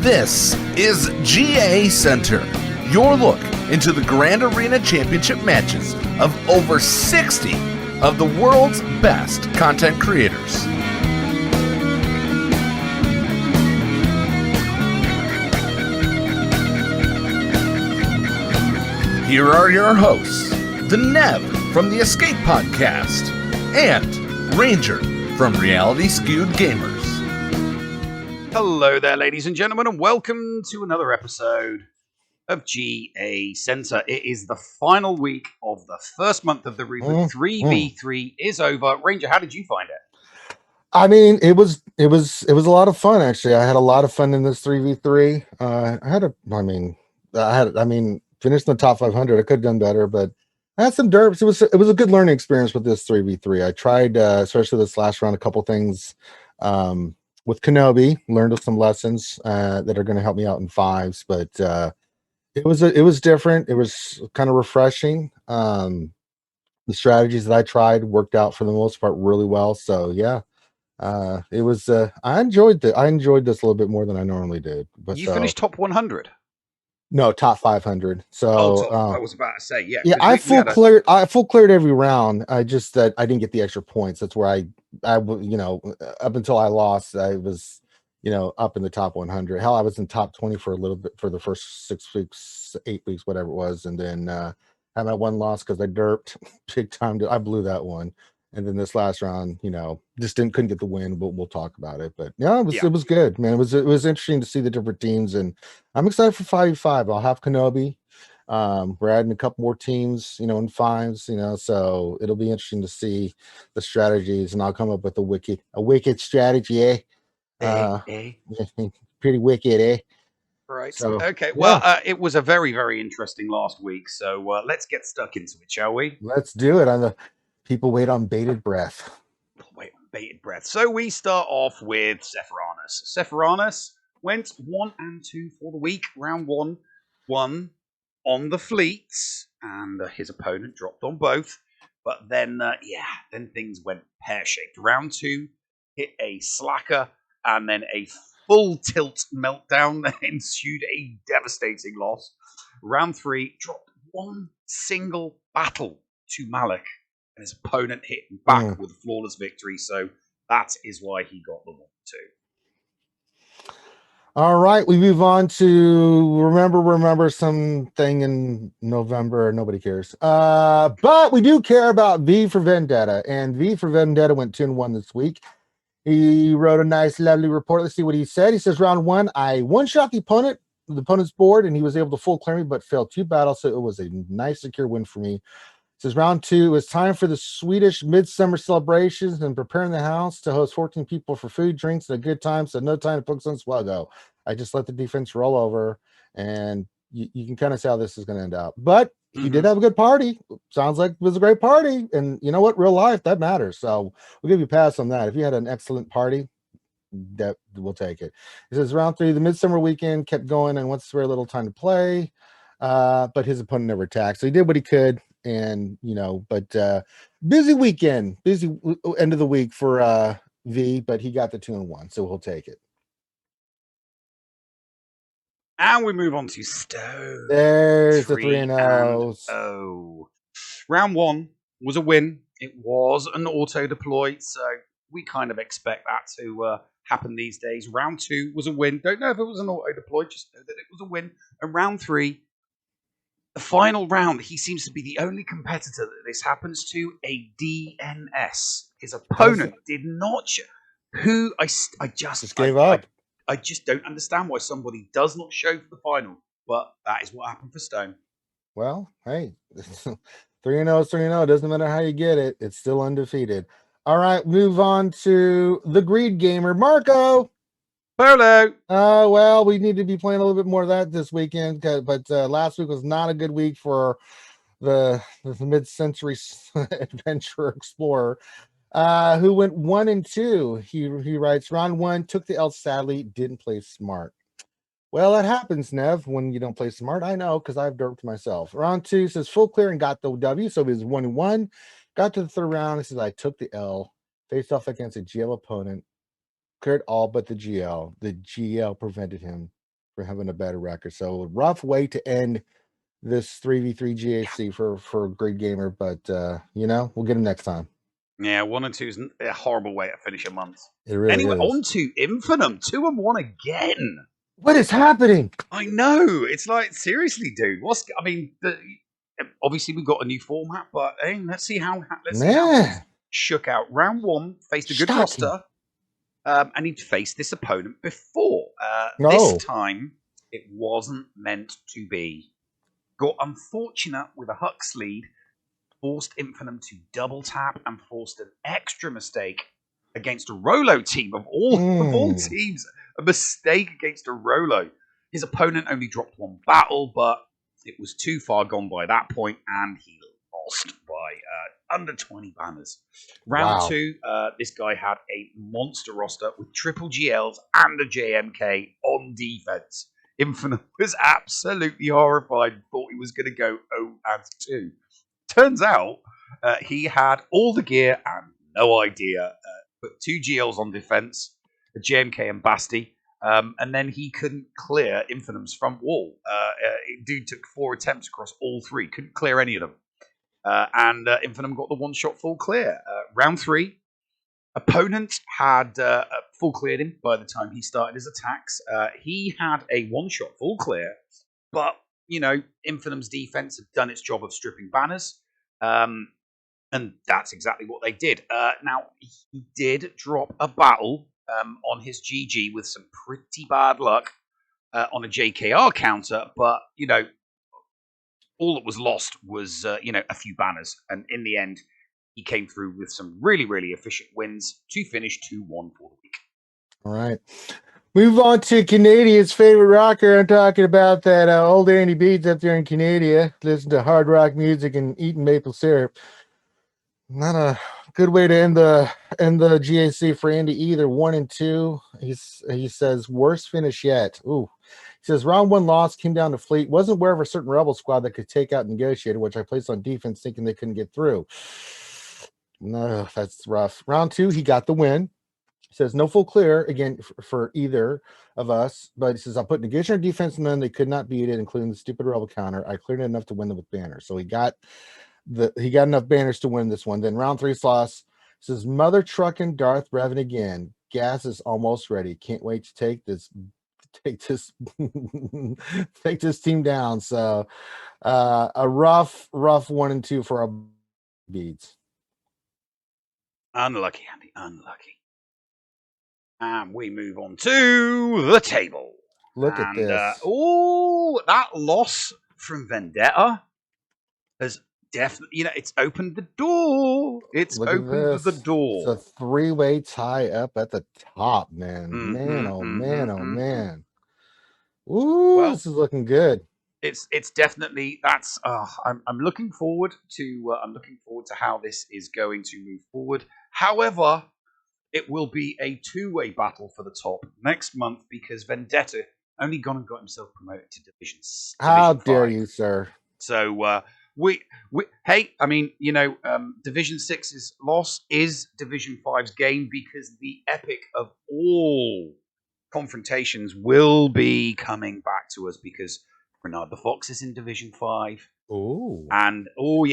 This is GACenter, your look into the Grand Arena Championship matches of over 60 of the world's best content creators. Here are your hosts, the Nev from the Escape Podcast and Ranger from Reality Skewed Gamers. Hello there, ladies and gentlemen, and welcome to another episode of GACenter. It is the final week of the first month of the reboot. 3v3 is over. Ranger, how did you find it? I mean, it was a lot of fun, actually. I had a lot of fun in this 3v3. Finished in the top 500. I could have done better, but I had some derps. It was a good learning experience with this 3v3. I tried, especially this last round, a couple things with Kenobi. Learned some lessons that are going to help me out in fives, but it was different. It was kind of refreshing. The strategies that I tried worked out for the most part really well. So yeah. It was I enjoyed this a little bit more than I normally did. But you finished top 100. No, top 500. So I was about to say, yeah. I full cleared every round. I just that I didn't get the extra points. That's where I up until I lost, I was up in the top 100. Hell, I was in top 20 for a little bit for the first 6 weeks, 8 weeks, whatever it was, and then had my one loss because I derped big time. I blew that one. And then this last round, just couldn't get the win. We'll talk about it, but it was good, man. It was interesting to see the different teams, and I'm excited for 5v5. I'll have Kenobi. We're adding a couple more teams, in fives, so it'll be interesting to see the strategies, and I'll come up with a wicked strategy, pretty wicked, eh? Right. So, okay. Well, it was a very, very interesting last week. So let's get stuck into it, shall we? Let's do it. People wait on bated breath. So we start off with Sephironis. Sephironis went 1 and 2 for the week. Round 1 won on the fleets, and his opponent dropped on both. But then, then things went pear-shaped. Round 2 hit a slacker, and then a full tilt meltdown that ensued a devastating loss. Round 3 dropped one single battle to Malik, and his opponent hit him back with a flawless victory. So that is why he got the 1-2. All right, we move on to remember something in November. Nobody cares. But we do care about V for Vendetta. And V for Vendetta went 2-1 this week. He wrote a nice, lovely report. Let's see what he said. He says, round 1, I one-shot the opponent's board, and he was able to full clear me, but failed 2 battles. So it was a nice, secure win for me. Says round 2 is time for the Swedish midsummer celebrations and preparing the house to host 14 people for food, drinks, and a good time. So no time to focus on SWGOH. I just let the defense roll over, and you can kind of see how this is going to end up. But he did have a good party. Sounds like it was a great party. And you know what? Real life, that matters. So we'll give you a pass on that. If you had an excellent party, that we'll take it. It says round 3, the midsummer weekend kept going and wants very little time to play. But his opponent never attacked. So he did what he could. And busy weekend, busy end of the week for V, but he got the 2-1, so he'll take it. And we move on to Stone. There's the 3-0. Round 1 was a win. It was an auto deploy, so we kind of expect that to happen these days. Round 2 was a win. Don't know if it was an auto deploy, just know that it was a win. And round 3, the final round, he seems to be the only competitor that this happens to, a DNS. His opponent did not I just gave up. I just don't understand why somebody does not show for the final, but that is what happened for Stone. Well, hey, 3-0 is 3-0. Doesn't matter how you get it. It's still undefeated. All right, move on to the Greed Gamer, Marco. Polo. Well, we need to be playing a little bit more of that this weekend, but last week was not a good week for the mid-century adventure explorer, who went 1 and 2. He writes, round 1 took the L, sadly didn't play smart. Well, that happens, Nev, when you don't play smart. I know, because I've derped myself. Round 2 says full clear and got the W, so he was 1-1. Got to the third round. He says, I took the L, faced off against a GL opponent, cleared all but the GL. The GL prevented him for having a better record. So rough way to end this 3v3 GAC for Great Gamer, but we'll get him next time. Yeah, 1 and 2 is a horrible way to finish a month. It really anyway, is. on to Infinum, 2 and 1 again. What is happening? I know. It's like, seriously, dude. Obviously we've got a new format, but hey, let's see how things shook out. Round 1 faced a good roster, and he'd faced this opponent before. This time it wasn't meant to be. Got unfortunate with a Hux lead, forced Infinum to double tap, and forced an extra mistake against a Rolo team of all teams. A mistake against a Rolo. His opponent only dropped 1 battle, but it was too far gone by that point, and he lost by under 20 banners. Round 2, this guy had a monster roster with triple GLs and a JMK on defense. Infinite was absolutely horrified, thought he was going to go 0-2. Turns out he had all the gear and no idea. Put 2 GLs on defense, a JMK and Basti, and then he couldn't clear Infinum's front wall. Dude took 4 attempts across all 3, couldn't clear any of them. And Infinum got the 1-shot full clear. Round 3, opponent had full cleared him by the time he started his attacks. He had a 1-shot full clear, but, Infinum's defense had done its job of stripping banners. And that's exactly what they did. Now, he did drop a battle on his GG with some pretty bad luck on a JKR counter, but, all that was lost was, a few banners. And in the end, he came through with some really, really efficient wins to finish 2-1 for the week. All right. Move on to Canadia's favorite rocker. I'm talking about that old Andy Beads up there in Canada. Listen to hard rock music and eating maple syrup. Not a good way to end the GAC for Andy either. 1 and 2. He says worst finish yet. Ooh. He says round 1 loss came down to fleet. Wasn't aware of a certain rebel squad that could take out Negotiator, which I placed on defense thinking they couldn't get through. No, that's rough. Round 2, he got the win. He says no full clear again for either of us, but he says I'll put Negotiator defense and then they could not beat it, including the stupid rebel counter. I cleared it enough to win them with banners. So he got enough banners to win this one. Then round 3 loss says mother trucking Darth revving again. Gas is almost ready. Can't wait to take this take this team down. So a rough 1 and 2 for our Beads. Unlucky, Andy, unlucky. And we move on to the table. Look at this. That loss from Vendetta has definitely, it's opened the door. It's opened the door. It's a 3-way tie up at the top, man. Man. Ooh, this is looking good. It's definitely I'm looking forward to how this is going to move forward. However, it will be a 2-way battle for the top next month because Vendetta only gone and got himself promoted to Division 5. How dare you, sir? So Division 6's loss is Division 5's gain because the epic of all confrontations will be coming back to us because Renard the Fox is in Division 5. Oh, and the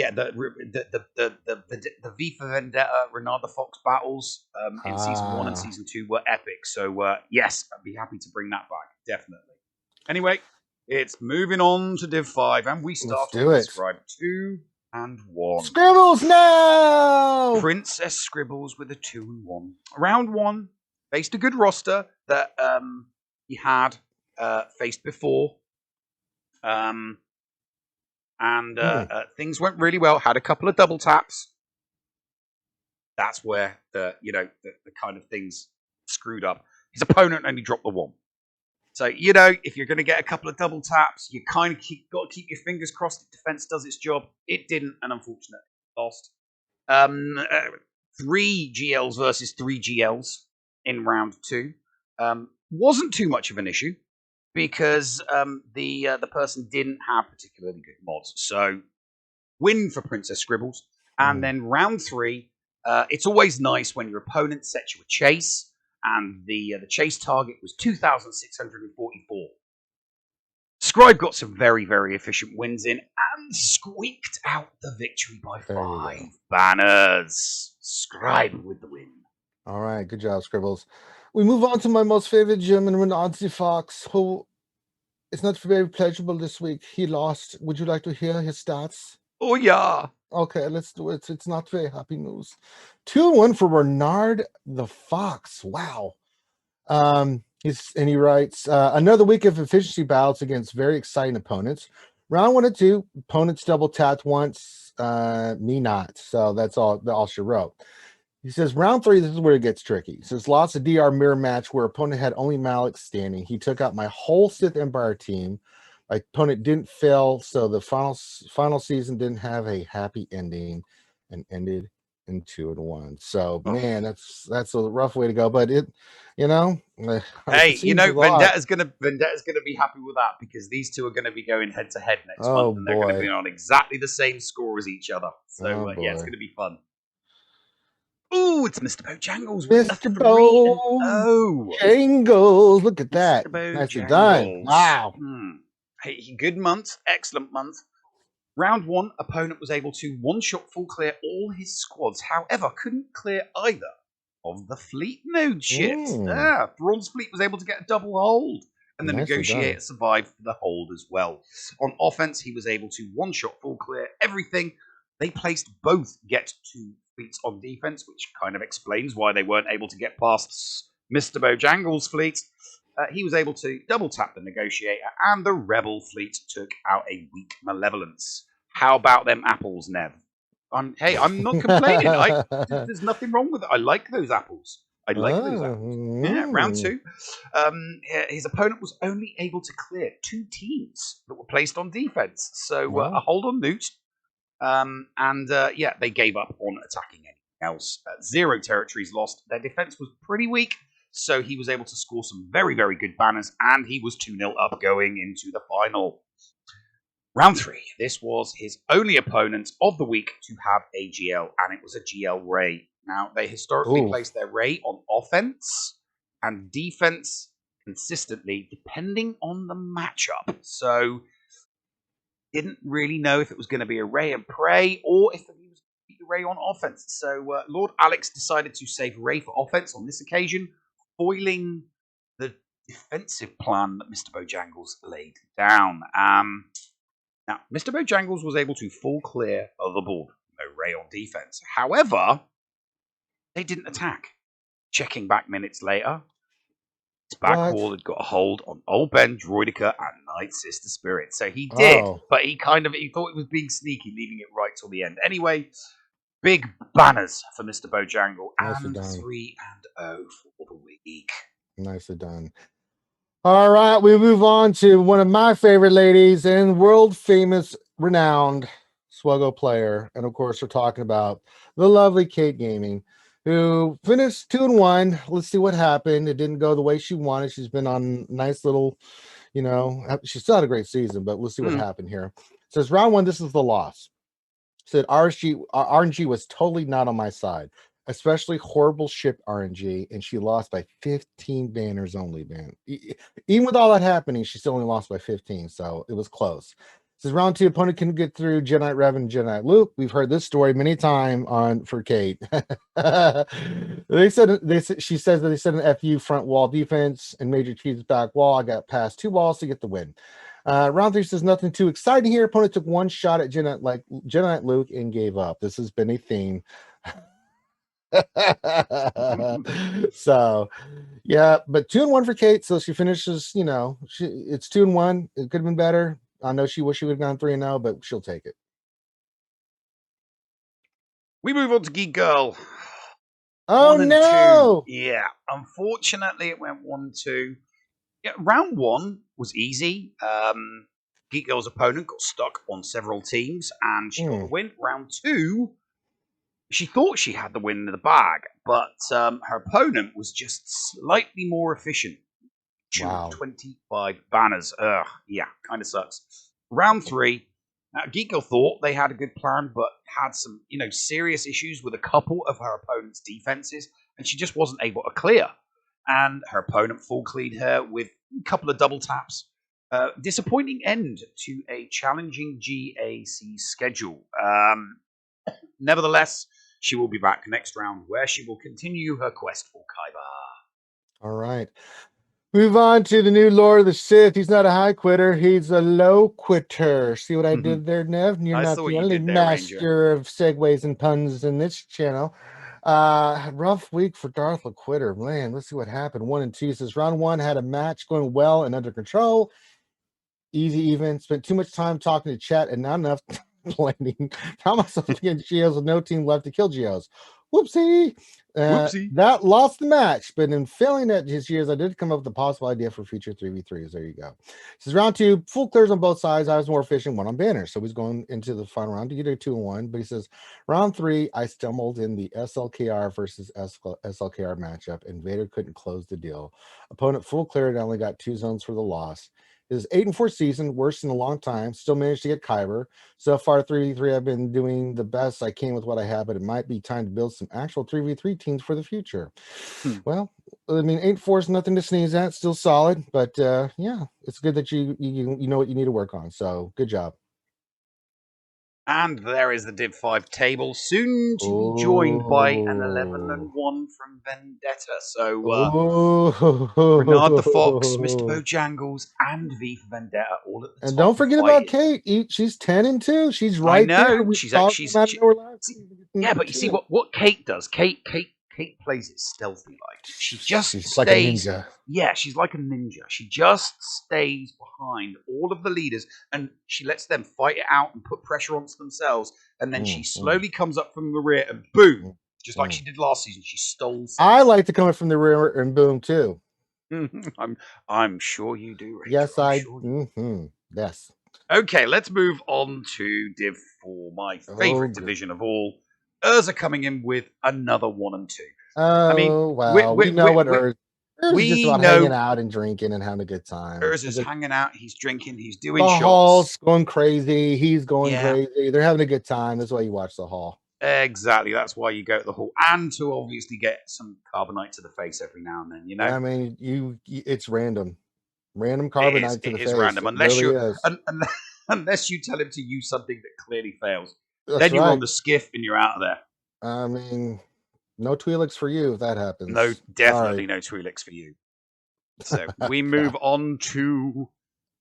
V for Vendetta Renard the Fox battles in season 1 and season 2 were epic. So yes, I'd be happy to bring that back, definitely. Anyway, it's moving on to Div 5, and we start with Scribe 2 and 1. Scribbles now! Princess Scribbles with a 2 and 1. Round 1 faced a good roster that he had faced before. Things went really well. Had a couple of double taps. That's where the kind of things screwed up. His opponent only dropped the 1. So, if you're going to get a couple of double taps, you kind of got to keep your fingers crossed that defense does its job. It didn't, and unfortunately lost. 3 GLs versus 3 GLs in round 2. Wasn't too much of an issue because the person didn't have particularly good mods. So, win for Princess Scribbles. And then round 3, it's always nice when your opponent sets you a chase. And the chase target was 2,644. Scribe got some very, very efficient wins in and squeaked out the victory by There you 5 go. banners. Scribe with the win. All right, good job, Scribbles. We move on to my most favorite German, Renanzi Fox, who is not very pleasurable this week. He lost. Would you like to hear his stats? Oh, yeah. Okay, let's do it. It's not very happy news. 2-1 for Bernard the Fox. Wow. He writes another week of efficiency battles against very exciting opponents. Round 1 and 2, opponents double tapped once, me not. So that's all she wrote. He says round 3, this is where it gets tricky. He says lost a DR mirror match where opponent had only Malik standing. He took out my whole Sith Empire team. My opponent didn't fail, so the final season didn't have a happy ending and ended in 2-1. So man, that's a rough way to go. But it, hey, Vendetta's gonna be happy with that because these two are gonna be going head to head next month, and they're gonna be on exactly the same score as each other. So yeah, it's gonna be fun. Ooh, it's Mr. Bojangles. Mr. Bojangles. Look at that. Nicely done. Wow. Hey, good month. Excellent month. Round 1, opponent was able to one-shot full clear all his squads. However, couldn't clear either of the fleet node ships. Thrawn's fleet was able to get a double hold. And the negotiator survived for the hold as well. On offense, he was able to one-shot full clear everything. They placed both get to fleets on defense, which kind of explains why they weren't able to get past Mr. Bojangles' fleet. He was able to double tap the negotiator, and the rebel fleet took out a weak malevolence. How about them apples, Nev? I'm not complaining. There's nothing wrong with it. I like those apples. I like those apples. Yeah, round 2. His opponent was only able to clear 2 teams that were placed on defense. So a hold on loot. They gave up on attacking anything else. 0 territories lost. Their defense was pretty weak, so he was able to score some very, very good banners, and he was 2-0 up going into the final. Round 3. This was his only opponent of the week to have a GL, and it was a GL Ray. Now, they historically placed their Ray on offense and defense consistently, depending on the matchup. So didn't really know if it was going to be a Ray and Prey or if he was going to be the Ray on offense. So Lord Alex decided to save Ray for offense on this occasion, foiling the defensive plan that Mr. Bojangles laid down. Now, Mr. Bojangles was able to full clear of the board. No Ray on defense. However, they didn't attack. Checking back minutes later, his back wall had got a hold on Old Ben, Droidica, and Night Sister Spirit. So he did, but he thought it was being sneaky, leaving it right till the end. Anyway, big banners for Mr. Bojangle, and 3-0 for the week. Nicely done. All right, we move on to one of my favorite ladies and world famous, renowned SWGOH player, and of course, we're talking about the lovely Kate Gaming, who finished 2-1. Let's see what happened. It didn't go the way she wanted. She's been on nice little, she still had a great season, but we'll see what happened here. It says round 1, this is the loss. It said RNG was totally not on my side, especially horrible ship RNG, and she lost by 15 banners only, man. Even with all that happening, she still only lost by 15, so it was close. This is round 2. Opponent couldn't get through Jedi Revan and Jedi Luke. We've heard this story many times for Kate. She said that they set an FU front wall defense and Major Chief's back wall. I got past 2 walls to get the win. Round 3 says nothing too exciting here. Opponent took 1 shot at Jedi Luke and gave up. This has been a theme. So yeah, but 2-1 for Kate. So she finishes, it's 2-1. It could have been better. I know she wish she would have gone 3-0, but she'll take it. We move on to Geek Girl. Oh no! 2. Yeah, unfortunately it went 1-2. Yeah, round 1 was easy. Geek Girl's opponent got stuck on several teams and she got the win. Round 2, she thought she had the win in the bag, but her opponent was just slightly more efficient. 25 banners. Yeah, kind of sucks. Round 3, Geek Girl thought they had a good plan, but had some, serious issues with a couple of her opponent's defenses, and she just wasn't able to clear. And her opponent full cleared her with a couple of double taps. Disappointing end to a challenging GAC schedule. Nevertheless, she will be back next round where she will continue her quest for Kaiba. All right. Move on to the new Lord of the Sith. He's not a high quitter. He's a low quitter. See what I did there, Nev? You're I not saw what the you only did there, Ranger. master of segues and puns in this channel. Rough week for Darth the Quitter. Man, let's see what happened. 1 and 2 says round 1 had a match going well and under control. Easy even. Spent too much time talking to chat and not enough planning. Found myself against Geos with no team left to kill Geos. Whoopsie. Whoopsie. That lost the match, but in failing at his years, I did come up with a possible idea for future 3v3s. There you go. This is round 2, full clears on both sides. I was more efficient, one on banner. So he's going into the final round to get a 2-1. But he says, round 3, I stumbled in the SLKR versus SLKR matchup, and Vader couldn't close the deal. Opponent full cleared and only got 2 zones for the loss. His 8-4 season, worst in a long time. Still managed to get Kyber. So far, 3v3, I've been doing the best I can with what I have, but it might be time to build some actual 3v3 teams for the future. Well, I mean, 8-4 is nothing to sneeze at. Still solid, but yeah, it's good that you know what you need to work on. So good job. And there is the Div 5 table, soon to be joined by an 11-1 from Vendetta. So Renard the Fox, Mr. Bojangles, and V for Vendetta all at the top. And don't forget about Kate. She's 10-2. She's right there. Yeah, but you see what Kate does. Kate plays it stealthy like. She's stays, like a ninja. Yeah, she's like a ninja. She just stays behind all of the leaders and she lets them fight it out and put pressure onto themselves. And then she slowly comes up from the rear and boom, just like she did last season. She stole something. I like to come up from the rear and boom too. I'm sure you do, Rachel. Yes, I do. Yes. Okay, let's move on to Div 4, my favorite division of all. Urza coming in with another 1 and 2. Oh, I mean, well, we know what Urza's just about hanging out and drinking and having a good time. Urza's hanging out, he's drinking, he's doing the shots. Hall's going crazy, he's going crazy. They're having a good time. That's why you watch the Hall. Exactly, that's why you go to the Hall, and to obviously get some carbonite to the face every now and then. You know, I mean, it's random carbonite to the face. It is random unless you tell him to use something that clearly fails. Then you're on the skiff and you're out of there. I mean, no Twi'leks for you if that happens. No, definitely no Twi'leks for you. So we move on to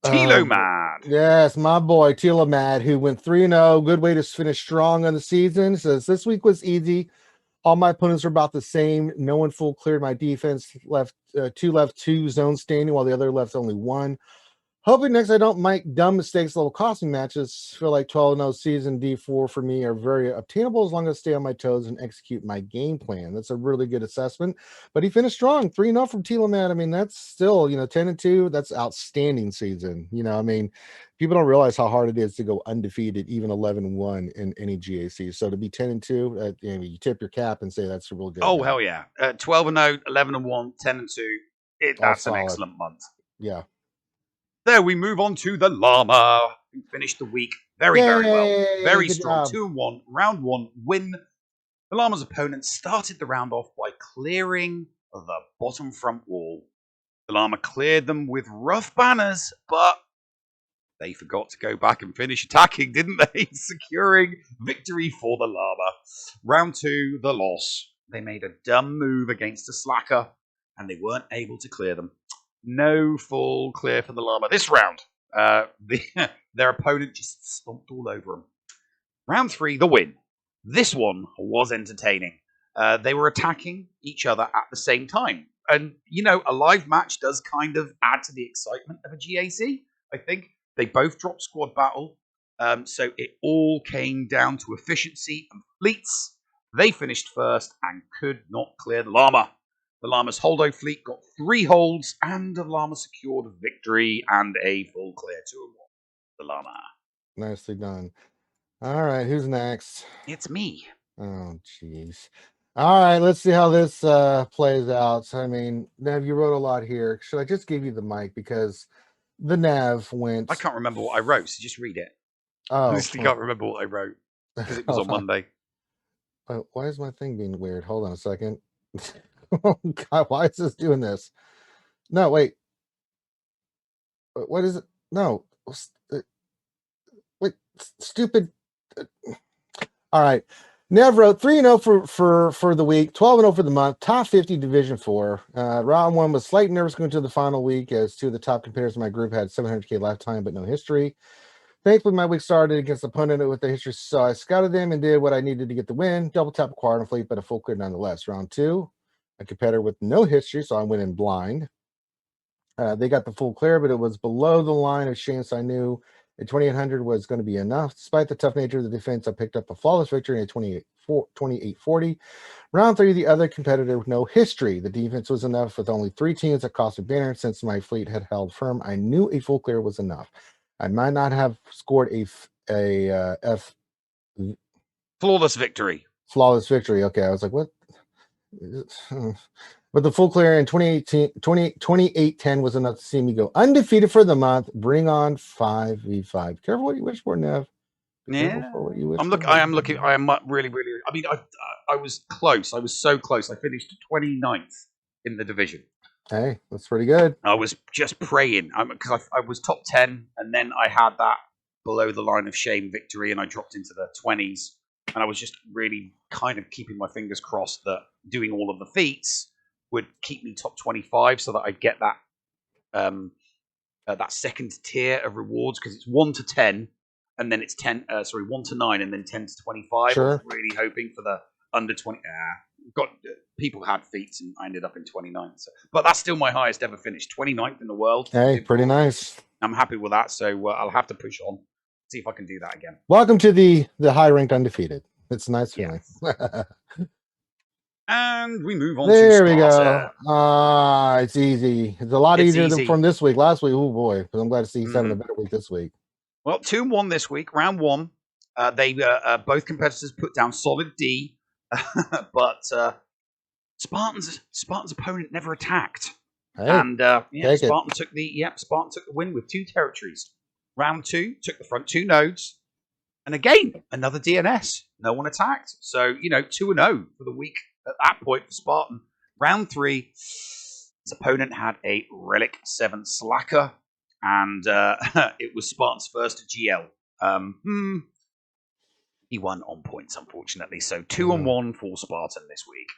Telomad. Yes, my boy Telomad, who went 3-0. Good way to finish strong on the season. Says this week was easy. All my opponents are about the same. No one full cleared my defense. Left 2 zones standing, while the other left only 1. Hoping next I don't make dumb mistakes level costing matches. Feel like 12-0 season D4 for me are very obtainable as long as I stay on my toes and execute my game plan. That's a really good assessment. But he finished strong, 3-0 from Telomad. I mean, that's still, 10-2. That's outstanding season. I mean, people don't realize how hard it is to go undefeated, even 11-1 in any GAC. So to be 10-2, you tip your cap and say that's real good. Oh, hell yeah. 12-0, 11-1, 10-2. That's an excellent month. Yeah. There we move on to the Llama, who finished the week very well. Very strong. 2-1, round 1 win. The Llama's opponent started the round off by clearing the bottom front wall. The Llama cleared them with rough banners, but they forgot to go back and finish attacking, didn't they? Securing victory for the Llama. Round 2, the loss. They made a dumb move against a slacker, and they weren't able to clear them. No full clear for the Llama this round. Their opponent just stomped all over them. Round 3, the win. This one was entertaining. They were attacking each other at the same time. And, a live match does kind of add to the excitement of a GAC, I think. They both dropped squad battle. So it all came down to efficiency and fleets. They finished first and could not clear the Llama. The Llama's Holdo fleet got 3 holds, and the Llama secured a victory and a full clear 2-1. The Llama. Nicely done. All right, who's next? It's me. Oh, jeez. All right, let's see how this plays out. I mean, Nev, you wrote a lot here. Should I just give you the mic because the Nav went? I can't remember what I wrote, so just read it. Oh, I honestly can't remember what I wrote because it was on Monday. Why is my thing being weird? Hold on a second. Oh God, why is this doing this? No, wait. What is it? No. Wait, stupid. All right. Nev wrote 3-0 for the week, 12-0 for the month, top 50 Division 4. Round 1 was slight nervous going to the final week as two of the top competitors in my group had 700K lifetime but no history. Thankfully, my week started against an opponent with a history, so I scouted them and did what I needed to get the win. Double tap acquired and fleet, but a full clear nonetheless. Round 2, a competitor with no history, so I went in blind. They got the full clear, but it was below the line of shame, so I knew a 2800 was going to be enough. Despite the tough nature of the defense, I picked up a flawless victory in a 28-40. Round 3, the other competitor with no history. The defense was enough with only 3 teams that cost a banner. Since my fleet had held firm, I knew a full clear was enough. I might not have scored a flawless victory. Flawless victory. Okay, I was like, what? But the full clear in 28-10 was enough to see me go undefeated for the month. Bring on 5v5. Careful what you wish for, Nev. Yeah, For what you wish I'm looking. for. I am looking. I am really. I mean, I was close. I was so close. I finished 29th in the division. Hey, that's pretty good. I was just praying because I was top 10, and then I had that below the line of shame victory, and I dropped into the 20s, and I was just really kind of keeping my fingers crossed that doing all of the feats would keep me top 25, so that I'd get that that second tier of rewards, because it's 1 to 10, and then it's 1 to 9, and then 10 to 25. Sure. I was really hoping for the under 20. People had feats, and I ended up in 29. So, but that's still my highest ever finish, 29th in the world. Hey, pretty nice. I'm happy with that. So I'll have to push on, see if I can do that again. Welcome to the high ranked undefeated. It's a nice feeling. And we move on there to Sparta. We go. It's easy. It's a lot easier than from this week. Last week, oh boy. But I'm glad to see he's having a better week this week. Well, 2-1 this week. Round 1. They both competitors put down solid D, but Spartan's opponent never attacked. Hey, and Spartan took the win with 2 territories. Round 2 took the front 2 nodes. And again, another DNS. No one attacked. So, 2-0 for the week at that point for Spartan. Round 3, his opponent had a Relic 7 Slacker. And it was Spartan's first GL. He won on points, unfortunately. So 2-1 for Spartan this week.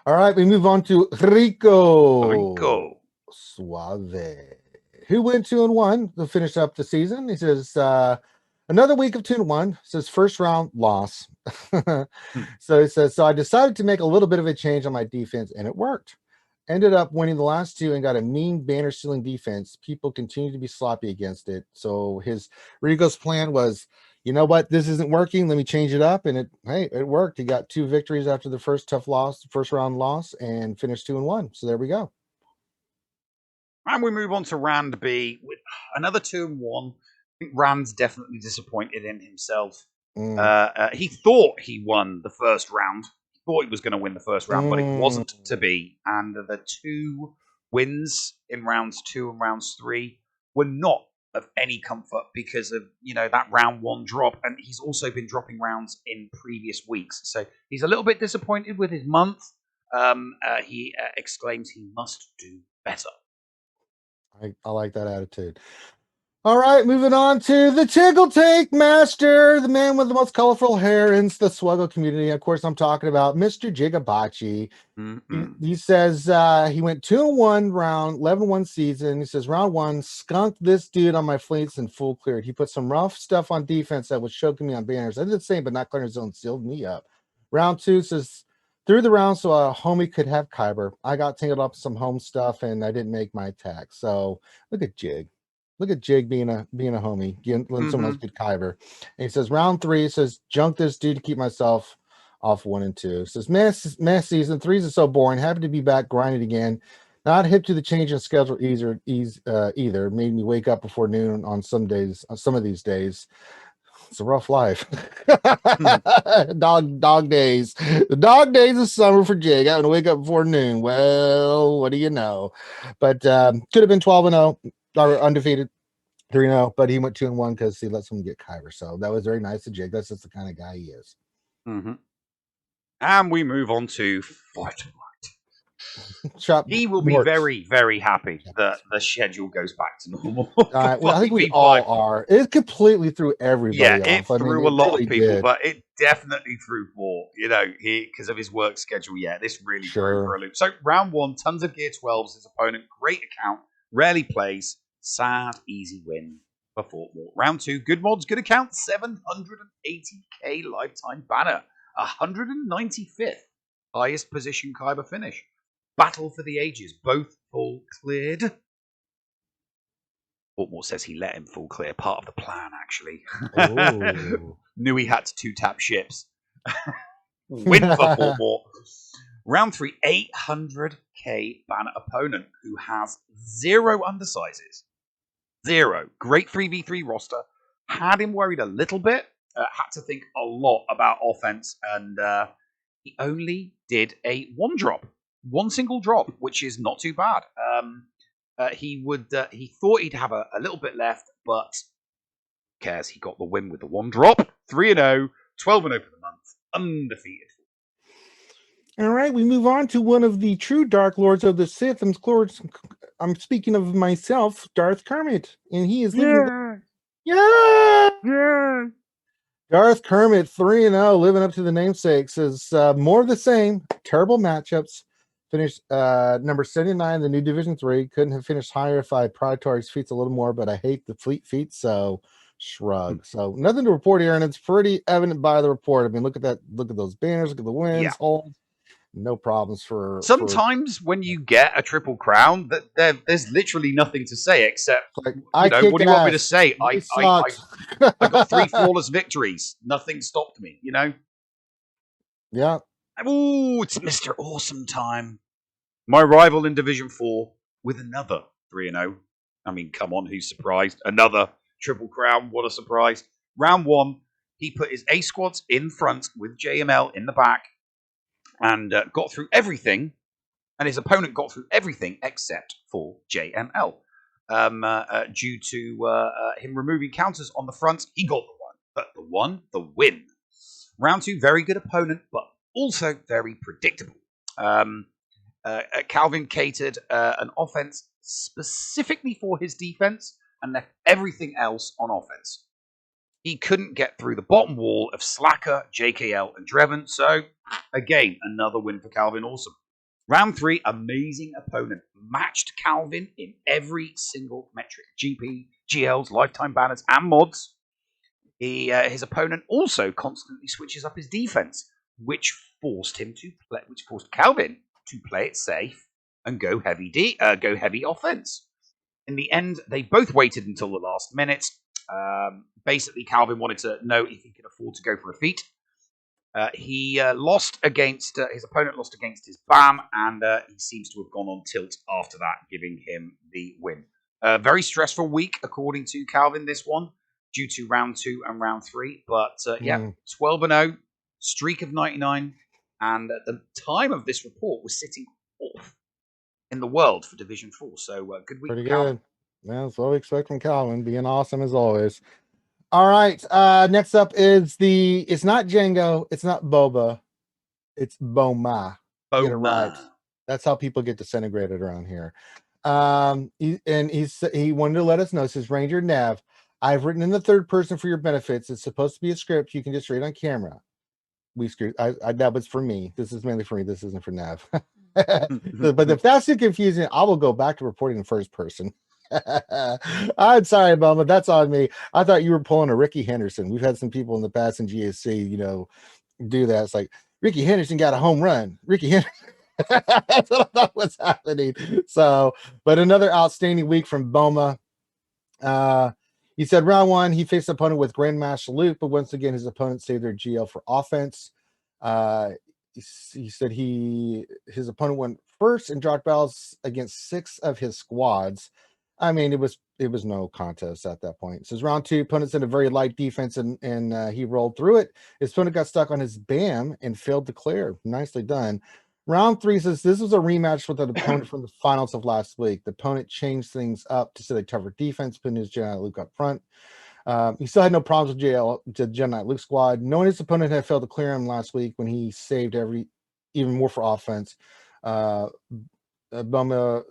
All right, we move on to Rico Suave, who went 2-1 to finish up the season. He says, another week of 2-1. Says first round loss. So he says, so I decided to make a little bit of a change on my defense, and it worked. Ended up winning the last 2 and got a mean banner stealing defense. People continue to be sloppy against it. So Rico's plan was, you know what, this isn't working. Let me change it up. And it worked. He got 2 victories after the first round loss, and finished 2-1. So there we go. And we move on to Rand B with another 2-1. I think Rand's definitely disappointed in himself. He thought he won the first round. He thought he was going to win the first round, but it wasn't to be. And the 2 wins in rounds 2 and rounds 3 were not of any comfort because of that round 1 drop, and he's also been dropping rounds in previous weeks, so he's a little bit disappointed with his month. He exclaims he must do better. I like that attitude. All right, moving on to the Tickle Tank Master, the man with the most colorful hair in the SWGOH community. Of course, I'm talking about Mr. Jigabachi. He says he went 2-1 round, 11-1 season. He says round 1, skunked this dude on my fleets and full cleared. He put some rough stuff on defense that was choking me on banners. I did the same, but not clearing zone sealed me up. Round 2 says through the round so a homie could have Kyber. I got tangled up with some home stuff and I didn't make my attack. So look at Jig. Look at Jig being a homie, letting someone else get Kyber. And he says round 3 says junk this dude to keep myself off 1 and 2. Says mass season 3s are so boring. Happy to be back grinding again. Not hip to the change in schedule either. Made me wake up before noon on some days. On some of these days, it's a rough life. Dog days. The dog days of summer for Jig. Having to wake up before noon. Well, what do you know? But could have been 12-0. Or undefeated 3-0, but he went 2-1 because he let someone get Kyber. So that was very nice of Jig. That's just the kind of guy he is. And we move on to Fight Night. Chop He will be Mort. very, very happy that the schedule goes back to normal. Well, I think we V5. all are. It completely threw Yeah, everybody it off. I mean, threw a it lot really of people, did. but it definitely threw Paul, because of his work schedule. Yeah, this really threw for a loop. So, round one, tons of gear 12s. His opponent, great account, rarely plays. Sad, easy win for Fort Ward. Round two, good mods, good account, 780k lifetime banner, 195th highest position Kyber finish. Battle for the ages, both full cleared. Portmore says he let him full clear. Part of the plan, actually. Knew he had to two-tap ships. Win for Portmore. Round three, 800k banner opponent who has 0 undersizes. 0. Great 3v3 roster. Had him worried a little bit. Had to think a lot about offense. And he only did a one drop. One single drop, which is not too bad. He thought he'd have a little bit left, but cares. He got the win with the one drop. 3-0, 12-0 for the month, undefeated. All right, we move on to one of the true Dark Lords of the Sith. I'm speaking of myself, Darth Kermit, and he is living. Yeah. Darth Kermit, 3-0, living up to the namesake. Says more of the same. Terrible matchups. Finished number 79 in the new Division 3. Couldn't have finished higher if I prioritized feats a little more, but I hate the fleet feats, so shrug. So nothing to report here, and it's pretty evident by the report. I mean, look at that. Look at those banners. Look at the wins, holds. No problems for. Sometimes when you get a triple crown, there's literally nothing to say except, like, what do you want me to say? I got 3 flawless victories. Nothing stopped me, Yeah. Ooh, it's Mr. Awesome time. My rival in Division 4 with another 3-0. I mean, come on, who's surprised? Another triple crown. What a surprise. Round 1, he put his A squads in front with JML in the back and got through everything. And his opponent got through everything except for JML. Due to him removing counters on the front, he got the win. Round 2, very good opponent, but also very predictable. Calvin catered an offense specifically for his defense and left everything else on offense. He couldn't get through the bottom wall of Slacker, JKL, and Dreven, so again, another win for Calvin Awesome. Round 3, amazing opponent. Matched Calvin in every single metric. GP, GLs, lifetime banners, and mods. His opponent also constantly switches up his defense, which forced Calvin to play it safe and go heavy offense. In the end, they both waited until the last minute. Basically, Calvin wanted to know if he could afford to go for a feat. He lost against his opponent, lost against his BAM, and he seems to have gone on tilt after that, giving him the win. Very stressful week, according to Calvin, this one, due to round 2 and round 3. But 12-0, streak of 99, and at the time of this report, was sitting 4th in the world for Division 4. So good week. Pretty good. Yeah, that's what we expect from Calvin, being awesome as always. All right. Next up is it's not Django, it's not Boba, it's Boma. Get it right. That's how people get disintegrated around here. He wanted to let us know, says Ranger Nav, I've written in the third person for your benefits. It's supposed to be a script you can just read on camera. We screwed. That was for me. This is mainly for me. This isn't for Nav. But if that's too confusing, I will go back to reporting in first person. I'm sorry, Boma. That's on me. I thought you were pulling a Ricky Henderson. We've had some people in the past in GAC, do that. It's like Ricky Henderson got a home run. Ricky Henderson. That's what I thought was happening. So, but another outstanding week from Boma. He said round 1, he faced an opponent with Grandmaster Luke, but once again, his opponent saved their GL for offense. He said his opponent went first and dropped battles against 6 of his squads. I mean, it was no contest at that point. It says round 2, opponents in a very light defense and he rolled through it. His opponent got stuck on his BAM and failed to clear. Nicely done. Round 3 says this was a rematch with an opponent from the finals of last week. The opponent changed things up to set a tougher defense, putting his Jedi Luke up front. He still had no problems with the Jedi Luke squad. Knowing his opponent had failed to clear him last week when he saved even more for offense. Boma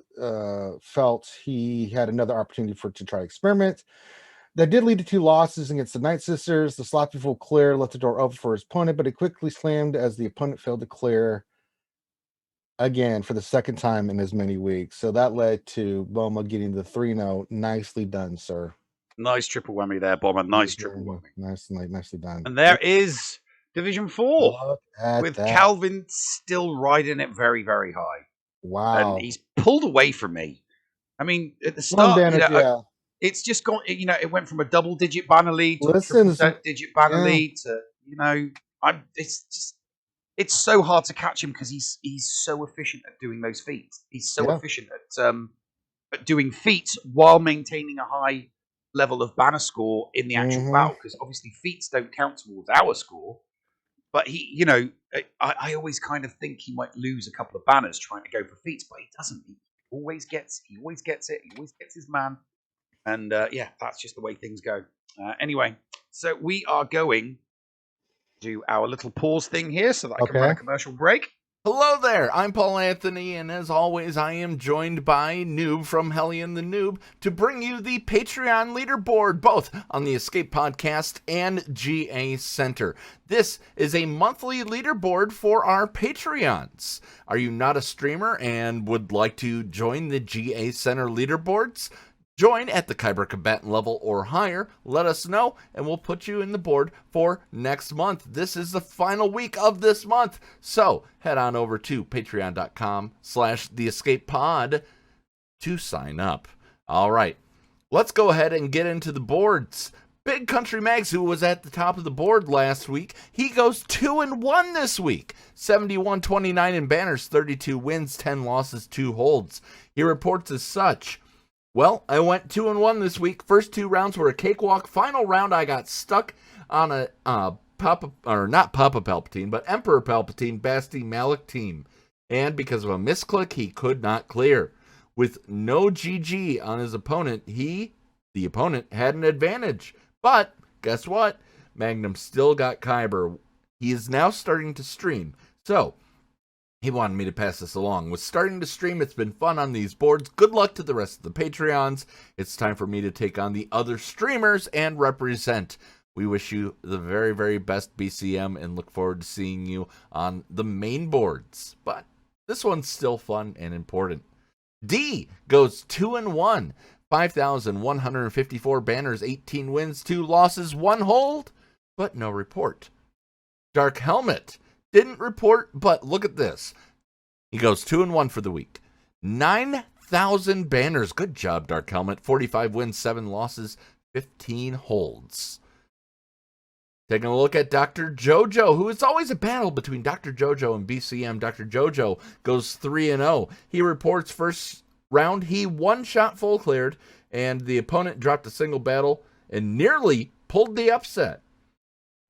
felt he had another opportunity to try experiment. That did lead to 2 losses against the Night Sisters. The sloppy full clear left the door open for his opponent, but it quickly slammed as the opponent failed to clear again for the second time in as many weeks. So that led to Boma getting the 3-0. Nicely done, sir. Nice triple whammy there, Bomber. Nice triple whammy. Nicely done. And there is Division 4 Look at with that. Calvin still riding it very, very high. Wow. And he's pulled away from me. I mean, at the Long start, damage, yeah. it's just gone. It went from a double-digit banner lead to Listen, a triple-digit banner lead to it's so hard to catch him because he's so efficient at doing those feats. He's so efficient at doing feats while maintaining a high level of banner score in the actual battle. Because obviously feats don't count towards our score. But he, I always kind of think he might lose a couple of banners trying to go for feats, but he doesn't. He always gets it. He always gets his man. And that's just the way things go. Anyway, so we are going to do our little pause thing here so that I can run a commercial break. Hello there, I'm Paul Anthony, and as always, I am joined by Noob from Hellion the Noob to bring you the Patreon leaderboard, both on the Escape Podcast and GACenter. This is a monthly leaderboard for our Patreons. Are you not a streamer and would like to join the GACenter leaderboards? Join at the Kyber Combatant level or higher. Let us know, and we'll put you in the board for next month. This is the final week of this month, so head on over to patreon.com/theescapepod to sign up. All right, let's go ahead and get into the boards. Big Country Mags, who was at the top of the board last week, he goes 2-1 this week. 71-29 in banners, 32 wins, 10 losses, 2 holds. He reports as such: well, I went 2-1 this week. First 2 rounds were a cakewalk. Final round, I got stuck on a not Papa Palpatine, but Emperor Palpatine Basti Malik team. And because of a misclick, he could not clear. With no GG on his opponent, the opponent, had an advantage. But guess what? Magnum still got Kyber. He is now starting to stream. So he wanted me to pass this along. With starting to stream, it's been fun on these boards. Good luck to the rest of the Patreons. It's time for me to take on the other streamers and represent. We wish you the very, very best BCM and look forward to seeing you on the main boards. But this one's still fun and important. D goes 2-1. 5,154 banners, 18 wins, 2 losses, 1 hold, but no report. Dark Helmet didn't report, but look at this. He goes 2-1 for the week. 9,000 banners. Good job, Dark Helmet. 45 wins, 7 losses, 15 holds. Taking a look at Dr. JoJo, who is always a battle between Dr. JoJo and BCM. Dr. JoJo goes 3-0. He reports first round, he one-shot full cleared, and the opponent dropped a single battle and nearly pulled the upset.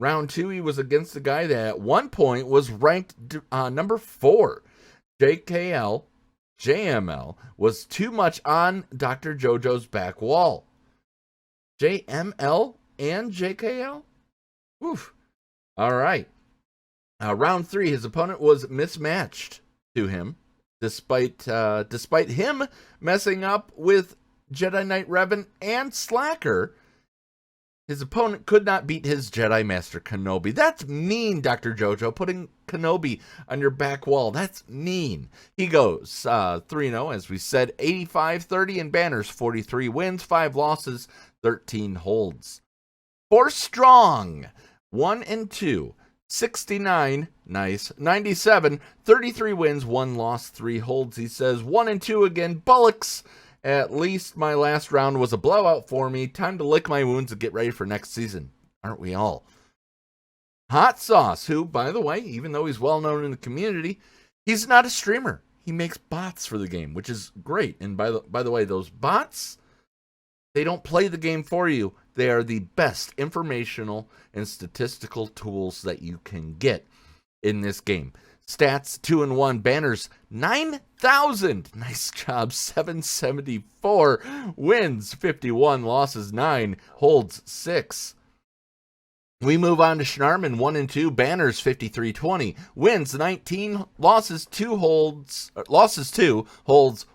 Round 2, he was against a guy that at one point was ranked number 4. JML was too much on Dr. JoJo's back wall. JML and JKL? Oof. All right. Round 3, his opponent was mismatched to him, despite him messing up with Jedi Knight Revan and Slacker. His opponent could not beat his Jedi Master Kenobi. That's mean, Dr. JoJo, putting Kenobi on your back wall. That's mean. He goes 3-0, as we said, 85-30 in banners, 43 wins, 5 losses, 13 holds. Force Strong, 1-2, 69, nice, 97, 33 wins, 1 loss, 3 holds. He says 1-2 again, Bullocks. At least my last round was a blowout for me. Time to lick my wounds and get ready for next season. Aren't we all? Hot Sauce, who, by the way, even though he's well known in the community, he's not a streamer. He makes bots for the game, which is great. And by the way, those bots, they don't play the game for you. They are the best informational and statistical tools that you can get in this game. Stats 2-1, banners 9,000. Nice job. 774 wins, 51 losses, 9 holds, 6. We move on to Schnarman, 1 and 2, Banners 53-20, wins 19, losses 2, holds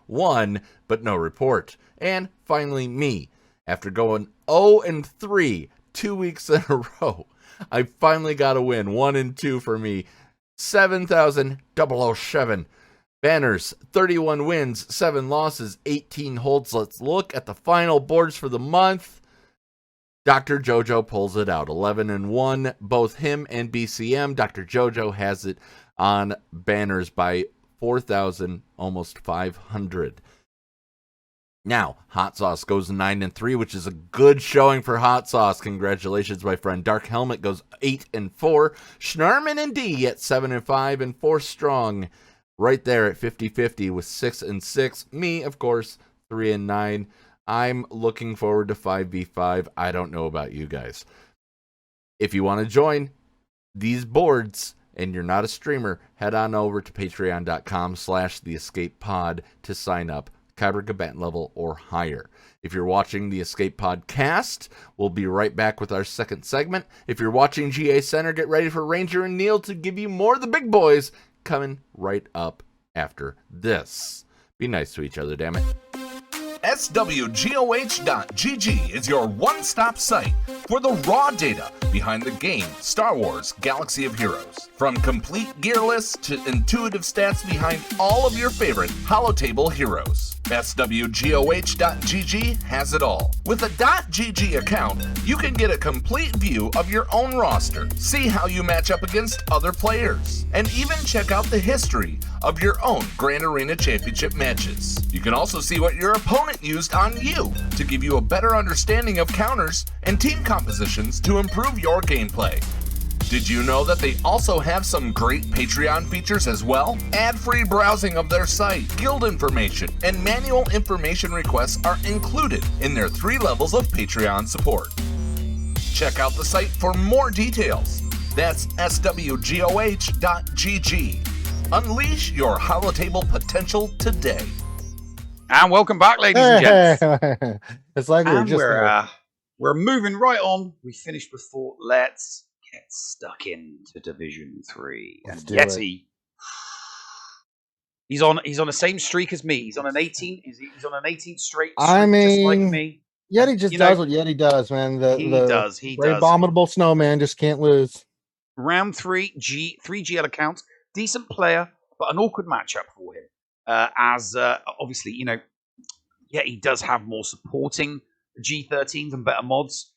1, but no report. And finally me, after going 0 and 3 2 weeks in a row, I finally got a win, 1 and 2 for me, 7,007. Banners, 31 wins, 7 losses, 18 holds. Let's look at the final boards for the month. Dr. JoJo pulls it out, 11 and 1, both him and BCM. Dr. JoJo has it on Banners by 4,000, almost 500. Now, Hot Sauce goes 9 and 3, which is a good showing for Hot Sauce. Congratulations, my friend. Dark Helmet goes 8 and 4. Schnarman and D at 7 and 5, and 4 Strong right there at 50-50 with 6 and 6. Me, of course, 3 and 9. I'm looking forward to 5v5. I don't know about you guys. If you want to join these boards and you're not a streamer, head on over to patreon.com/theescapepod to sign up. Kyber combatant level or higher. If you're watching the Escape Podcast, we'll be right back with our second segment. If you're watching GACenter, get ready for Ranger and Neil to give you more of the big boys coming right up after this. Be nice to each other, damn it. SWGOH.GG is your one-stop site for the raw data behind the game Star Wars Galaxy of Heroes. From complete gear lists to intuitive stats behind all of your favorite holotable heroes. SWGOH.GG has it all. With a .GG account, you can get a complete view of your own roster, see how you match up against other players, and even check out the history of your own Grand Arena Championship matches. You can also see what your opponent used on you to give you a better understanding of counters and team compositions to improve your gameplay. Did you know that they also have some great Patreon features as well? Ad-free browsing of their site, guild information, and manual information requests are included in their 3 levels of Patreon support. Check out the site for more details. That's SWGOH.GG. Unleash your holotable potential today. And welcome back, ladies and gents. It's like And we're moving right on. We finished before. Let's get stuck into Division 3. Let's And do Yeti, he's on the same streak as me. He's on an 18. He's on an 18 straight streak, just like me. Yeti just does what Yeti does, man. He does. Abominable snowman just can't lose. Round 3, 3 GL accounts. Decent player, but an awkward matchup for him. Obviously, he does have more supporting G13s and better mods.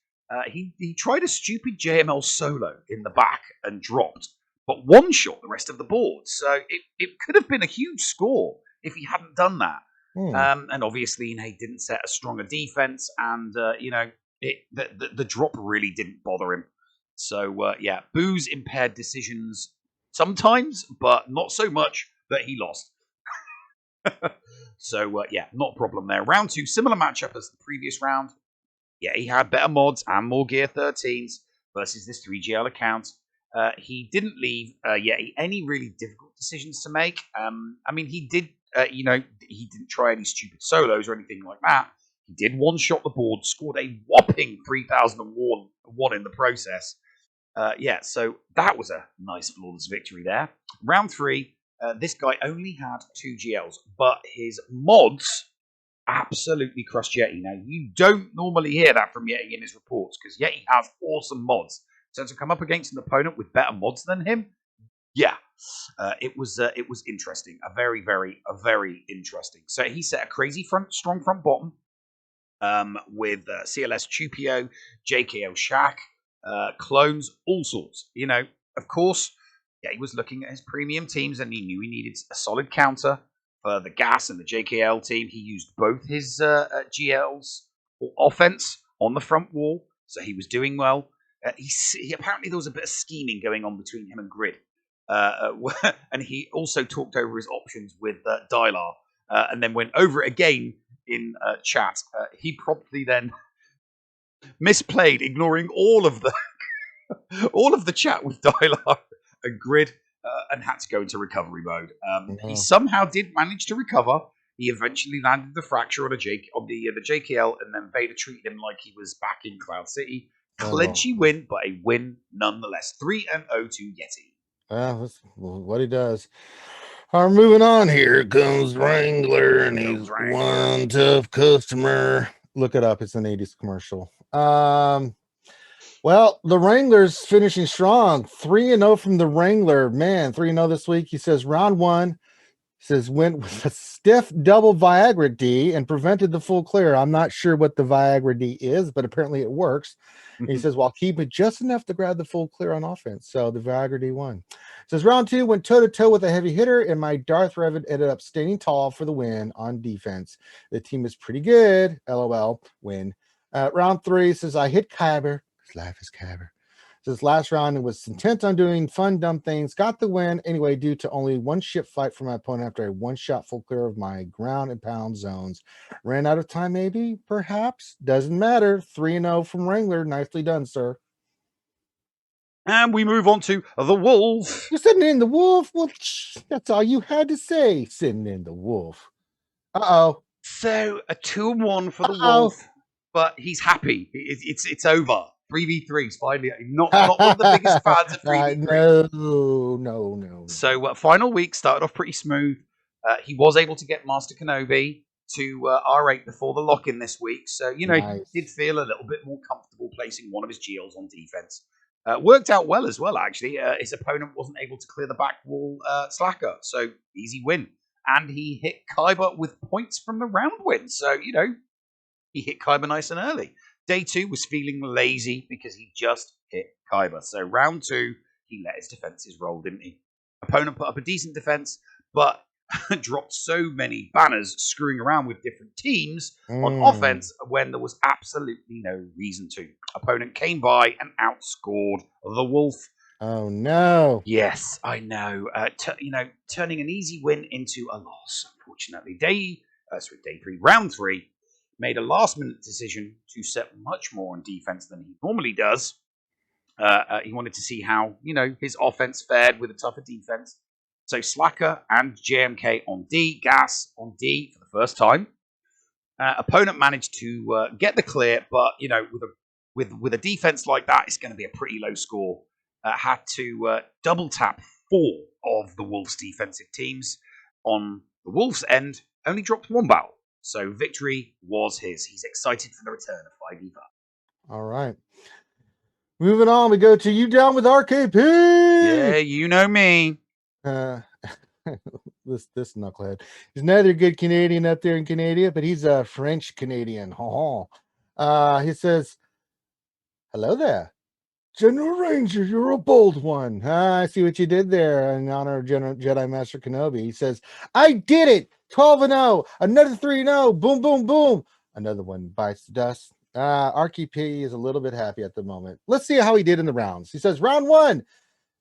He tried a stupid JML solo in the back and dropped, but one-shot the rest of the board. So it could have been a huge score if he hadn't done that. And obviously, he didn't set a stronger defense, and the drop really didn't bother him. So Boo's impaired decisions sometimes, but not so much that he lost. So not a problem there. Round 2, similar matchup as the previous round. Yeah, he had better mods and more Gear 13s versus this 3GL account. He didn't leave any really difficult decisions to make. He did, he didn't try any stupid solos or anything like that. He did one-shot the board, scored a whopping 3,001 in the process. So that was a nice flawless victory there. Round 3, this guy only had 2 GLs, but his mods absolutely crushed Yeti. Now, you don't normally hear that from Yeti in his reports, because Yeti has awesome mods. So to come up against an opponent with better mods than him, it was interesting. Very, very interesting. So he set a crazy strong front bottom with CLS Chupio, JKL Shaq, clones, all sorts. Of course, he was looking at his premium teams, and he knew he needed a solid counter for the GAS and the JKL team. He used both his GLs for offense on the front wall, so he was doing well. He apparently there was a bit of scheming going on between him and Grid, and he also talked over his options with Dylar, and then went over it again in chat. He promptly then misplayed, ignoring all of the chat with Dylar and Grid, and had to go into recovery mode. He somehow did manage to recover. He eventually landed the fracture on the JKL, and then Vader treated him like he was back in Cloud City. Clenchy win, but a win nonetheless. 3-0 to Yeti. That's what he does. All right, moving on. Here comes Wrangler, and Here he's comes Wrangler. one tough customer. Look it up. It's an 80s commercial. Well, the Wranglers finishing strong. 3-0 from the Wrangler. Man, 3-0 this week. He says round one. He says went with a stiff double Viagra D and prevented the full clear. I'm not sure what the Viagra D is, but apparently it works. And he says, while keeping just enough to grab the full clear on offense. So the Viagra D won. Says round two went toe-to-toe with a heavy hitter, and my Darth Revan ended up standing tall for the win on defense. The team is pretty good. LOL. Win. Round three says I hit Kyber. His life is Kyber. Says last round and was intent on doing fun, dumb things. Got the win anyway due to only one ship fight from my opponent after a one-shot full clear of my ground and pound zones. Ran out of time, maybe, perhaps. Doesn't matter. 3-0 from Wrangler. Nicely done, sir. And we move on to the Wolf. You're sitting in the wolf? Well, that's all you had to say. Sitting in the wolf. Uh-oh. So a 2-1 for the Wolf, but he's happy. It's over. 3v3s finally. Not one of the biggest fans of 3v3. No. So final week started off pretty smooth. He was able to get Master Kenobi to R8 before the lock-in this week. So, Nice. he did feel a little bit more comfortable placing one of his GLs on defense. Worked out well as well, actually. His opponent wasn't able to clear the back wall slacker. So, easy win. And he hit Kyber with points from the round win. So, he hit Kyber nice and early. Day two was feeling lazy because he just hit Kyber. So round two, he let his defenses roll, didn't he? Opponent put up a decent defense, but dropped so many banners screwing around with different teams on offense when there was absolutely no reason to. Opponent came by and outscored the Wolf. Oh, no. Yes, I know. Turning an easy win into a loss, unfortunately. Day three, round three, made a last-minute decision to set much more on defense than he normally does. He wanted to see how, his offense fared with a tougher defense. So Slacker and JMK on D, Gas on D for the first time. Opponent managed to get the clear, but, with a defense like that, it's going to be a pretty low score. Had to double tap 4 of the Wolves' defensive teams. On the Wolves' end, only dropped 1 battle. So victory was his. He's excited for the return of 5 Eva. All right. Moving on, we go to You Down with RKP. Yeah, you know me. This knucklehead. He's another good Canadian up there in Canada, but he's a French Canadian. He says, hello there. General Ranger, you're a bold one. I see what you did there in honor of Jedi Master Kenobi. He says, I did it. 12-0. Another 3-0. Boom, boom, boom. Another one bites the dust. RKP is a little bit happy at the moment. Let's see how he did in the rounds. He says, round 1,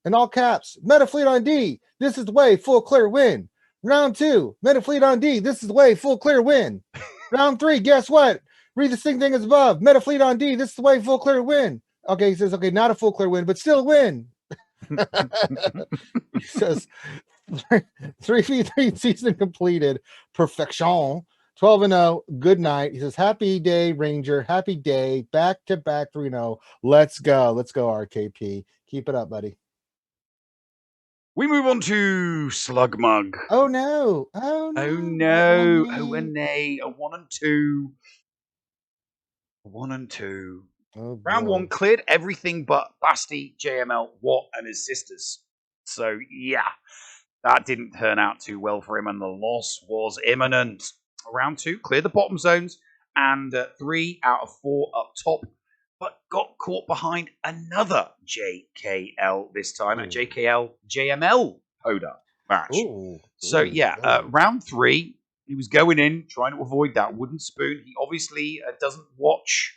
in all caps, Metafleet on D. This is the way, full clear win. Round 2, Metafleet on D. This is the way, full clear win. Round 3, guess what? Read the same thing as above. Metafleet on D. This is the way, full clear win. Okay, he says, okay, not a full clear win, but still a win. He says, 3v3 season completed. Perfection. 12-0. Good night. He says, happy day, Ranger. Happy day. Back to back 3-0. Let's go. Let's go, RKP. Keep it up, buddy. We move on to Slugmug. Oh, no. Oh, no. Oh, no. Oh, a nay. A 1 and 2. 1 and 2. Oh, round boy. 1 cleared everything but Basti, JML, Watt, and his sisters. So, yeah, that didn't turn out too well for him, and the loss was imminent. Round 2 cleared the bottom zones, and 3 out of 4 up top, but got caught behind another JKL this time, a JKL JML Hoda match. So, round 3, he was going in, trying to avoid that wooden spoon. He obviously doesn't watch...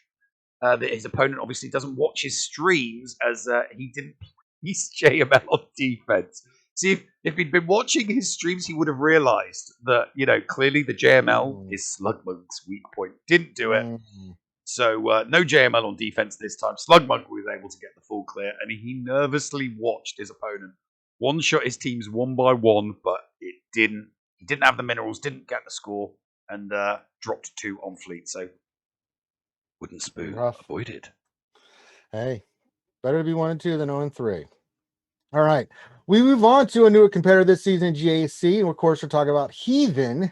his opponent obviously doesn't watch his streams as he didn't place JML on defense. See, if he'd been watching his streams, he would have realized that, clearly the JML is Slugmug's weak point. Didn't do it. So no JML on defense this time. Slugmug was able to get the full clear, and he nervously watched his opponent one-shot his teams 1 by 1, but it didn't. He didn't have the minerals, didn't get the score, and dropped 2 on fleet. So wooden spoon avoided. Hey, better to be 1-2 than 0-3. All right. We move on to a newer competitor this season in GAC. And of course, we're talking about Heathen.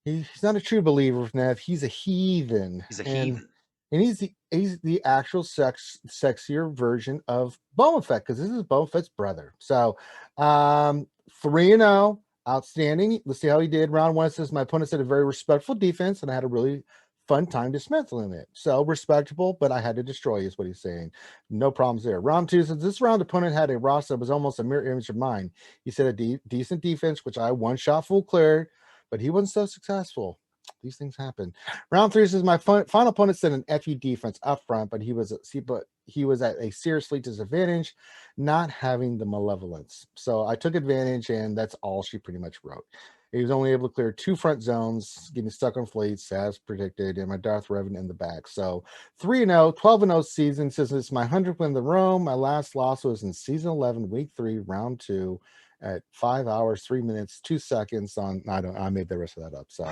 He's not a true believer, Nev. He's a heathen. He's a and heathen. And he's the actual sexier version of Boba Fett, because this is Boba Fett's brother. So 3-0, outstanding. Let's see how he did. Round 1 says my opponent had a very respectful defense, and I had a really fun time dismantling it. So respectable, but I had to destroy you, is what he's saying. No problems there. Round 2 says this round opponent had a roster that was almost a mirror image of mine. He said a decent defense, which I one shot full cleared, but he wasn't so successful. These things happen. Round 3 says my final opponent said an FU defense up front, but he was at a seriously disadvantage, not having the malevolence. So I took advantage, and that's all she pretty much wrote. He was only able to clear 2 front zones, getting stuck on fleets as predicted, and my Darth Revan in the back. So 3-0, 12-0 season. Says it's my 100th win in the room. My last loss was in season 11, week 3, round 2. At 5 hours, 3 minutes, 2 seconds on. I made the rest of that up. So,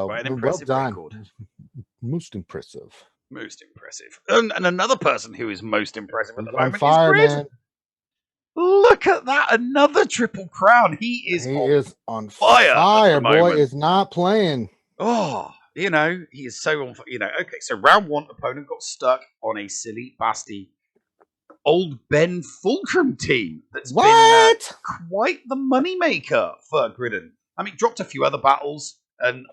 Quite an well impressive done. record. Most impressive. Most impressive. And another person who is most impressive at the On moment fire, is Grid. man. Look at that. Another triple crown. He is on fire. Fire, boy is not playing. Oh, he is so on fire. Okay, so round 1, opponent got stuck on a silly, basty old Ben Fulcrum team that's been quite the moneymaker for Gridden. I mean, dropped a few other battles, and,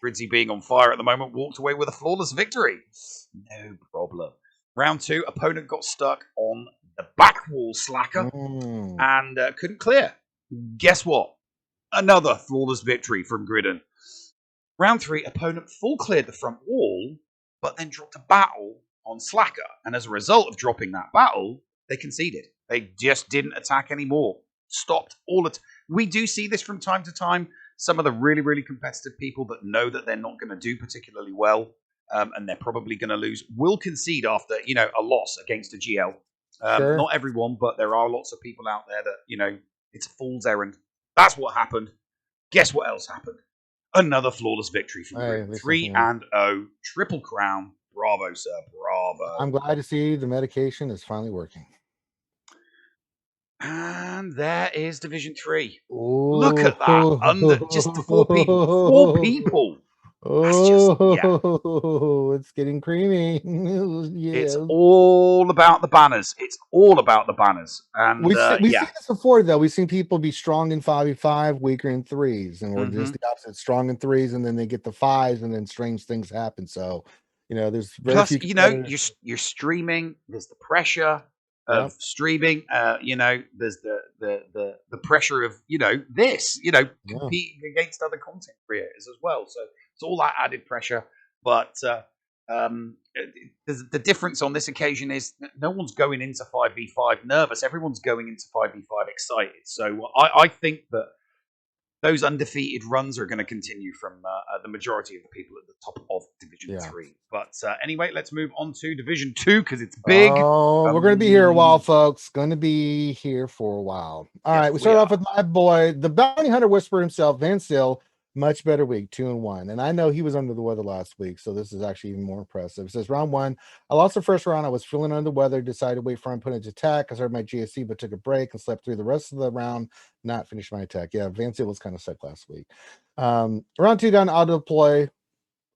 Gridsy being on fire at the moment, walked away with a flawless victory. No problem. Round 2, opponent got stuck on the back wall slacker and couldn't clear. Guess what? Another flawless victory from Gridden. Round 3, opponent full cleared the front wall, but then dropped a battle on Slacker, and as a result of dropping that battle, they conceded. They just didn't attack anymore. Stopped all it. We do see this from time to time. Some of the really, really competitive people that know that they're not going to do particularly well, and they're probably going to lose, will concede after a loss against a GL. Sure. Not everyone, but there are lots of people out there that it's a fool's errand. That's what happened. Guess what else happened? Another flawless victory from 3-0, triple crown. Bravo, sir. Bravo. I'm glad to see the medication is finally working. And there is Division 3. Ooh. Look at that. Under just 4 people. 4 people. It's getting creamy. Yeah. It's all about the banners. It's all about the banners. And we've seen this before, though. We've seen people be strong in 5v5, weaker in 3s, and we're just the opposite. Strong in 3s, and then they get the 5s, and then strange things happen. So, there's very few. You're streaming. There's the pressure of streaming. There's the pressure of competing against other content creators as well. So it's all that added pressure. But the difference on this occasion is no one's going into 5v5 nervous. Everyone's going into 5v5 excited. So I think that those undefeated runs are going to continue from the majority of the people at the top of Division 3. But anyway, let's move on to Division 2 because it's big. Oh, we're going to be here a while, folks. Going to be here for a while. All right, we start off with my boy, the Bounty Hunter Whisperer himself, Van Sil. Much better week, 2-1. And I know he was under the weather last week, so this is actually even more impressive. It says round 1, I lost the first round. I was feeling under the weather, decided to wait for my opponent to attack. I started my GSC, but took a break and slept through the rest of the round, not finished my attack. Yeah, Van Sil was kind of sick last week. Round 2 down auto deploy,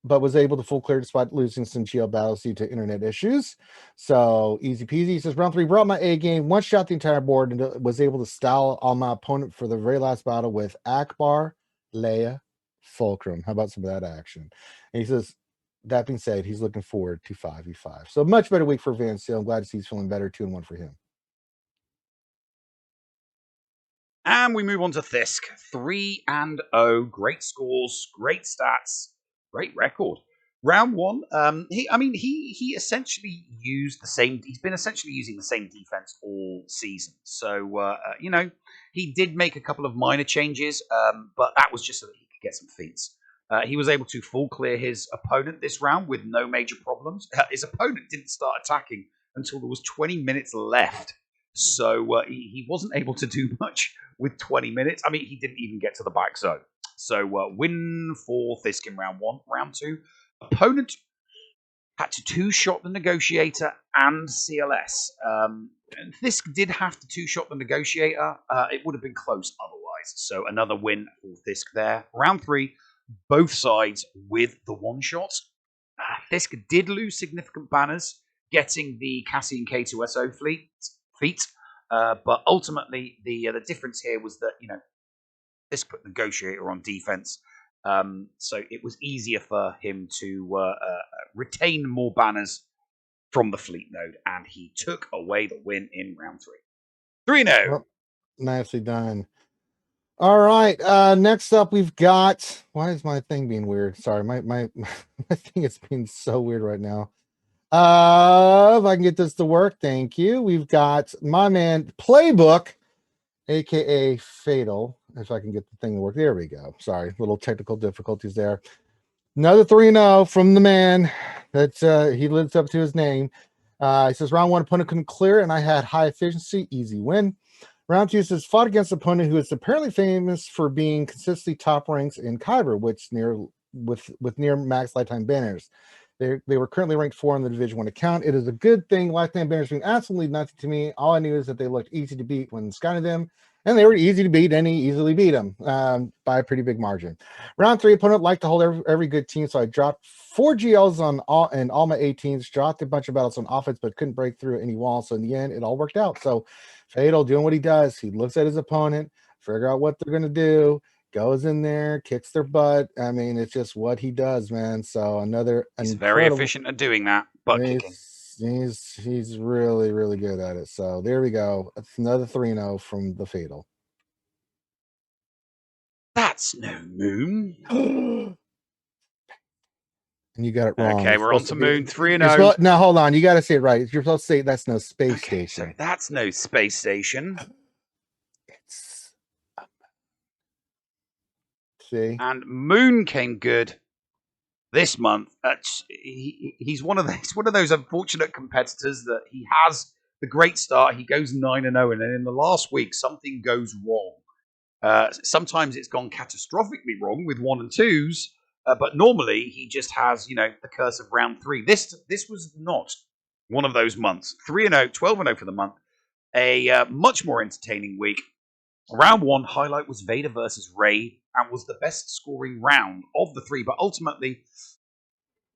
but was able to full clear despite losing some GL battles due to internet issues. So easy peasy. He says round 3, brought my A game, one shot the entire board, and was able to style on my opponent for the very last battle with Akbar, Leia, Fulcrum. How about some of that action? And he says, that being said, he's looking forward to 5v5. So much better week for Van Sil. I'm glad to see he's feeling better. 2-1 for him. And we move on to Thisk. 3-0. Great scores, great stats, great record. Round 1, he essentially used the same. He's been essentially using the same defense all season. So he did make a couple of minor changes, but that was just so that he could get some feats. He was able to full clear his opponent this round with no major problems. His opponent didn't start attacking until there was 20 minutes left. So he wasn't able to do much with 20 minutes. I mean, he didn't even get to the back zone. So win for Thisk in round 1. Round 2, opponent had to two-shot the Negotiator and CLS. Fisk did have to two-shot the Negotiator. It would have been close otherwise. So another win for Fisk there. Round 3, both sides with the one-shot. Fisk did lose significant banners, getting the Cassian K2SO fleet. But ultimately, the difference here was that, Fisk put Negotiator on defense. So it was easier for him to retain more banners from the fleet node, and he took away the win in round 3. 3-0. Well, nicely done. All right. Next up, we've got. Why is my thing being weird? Sorry, my thing is being so weird right now. If I can get this to work, thank you. We've got my man Playbook, aka Fatal. If I can get the thing to work, there we go. Sorry, little technical difficulties there. Another 3-0 from the man that he lives up to his name. He says round 1 opponent couldn't clear, and I had high efficiency, easy win. Round 2 says fought against an opponent who is apparently famous for being consistently top ranks in Kyber, which with near max lifetime banners. They were currently ranked 4 on the Division 1 account. It is a good thing. Lifetime banners mean absolutely nothing to me. All I knew is that they looked easy to beat when scouting them, and they were easy to beat, and he easily beat them by a pretty big margin. Round 3, opponent liked to hold every good team, so I dropped 4 GLs on all my 18s, dropped a bunch of battles on offense, but couldn't break through any walls. So in the end, it all worked out. So Fatal doing what he does. He looks at his opponent, figure out what they're going to do, goes in there, kicks their butt. I mean, it's just what he does, man. So he's very efficient at doing that, butt kicking. He's really, really good at it. So there we go. It's another 3-0 from the Fatal. That's no Moon. And you got it wrong. Okay, we're on to Moon 3-0. Now hold on, you got to say it right. You're supposed to say that's no space station. So that's no space station. See, and Moon came good this month. He's one of those unfortunate competitors that he has the great start. He goes 9-0, and then in the last week something goes wrong. Sometimes it's gone catastrophically wrong with 1 and 2s, but normally he just has the curse of round 3. This was not one of those months. 3-0, 12-0 for the month. A much more entertaining week. Round 1 highlight was Vader versus Rey, and was the best scoring round of the 3, but ultimately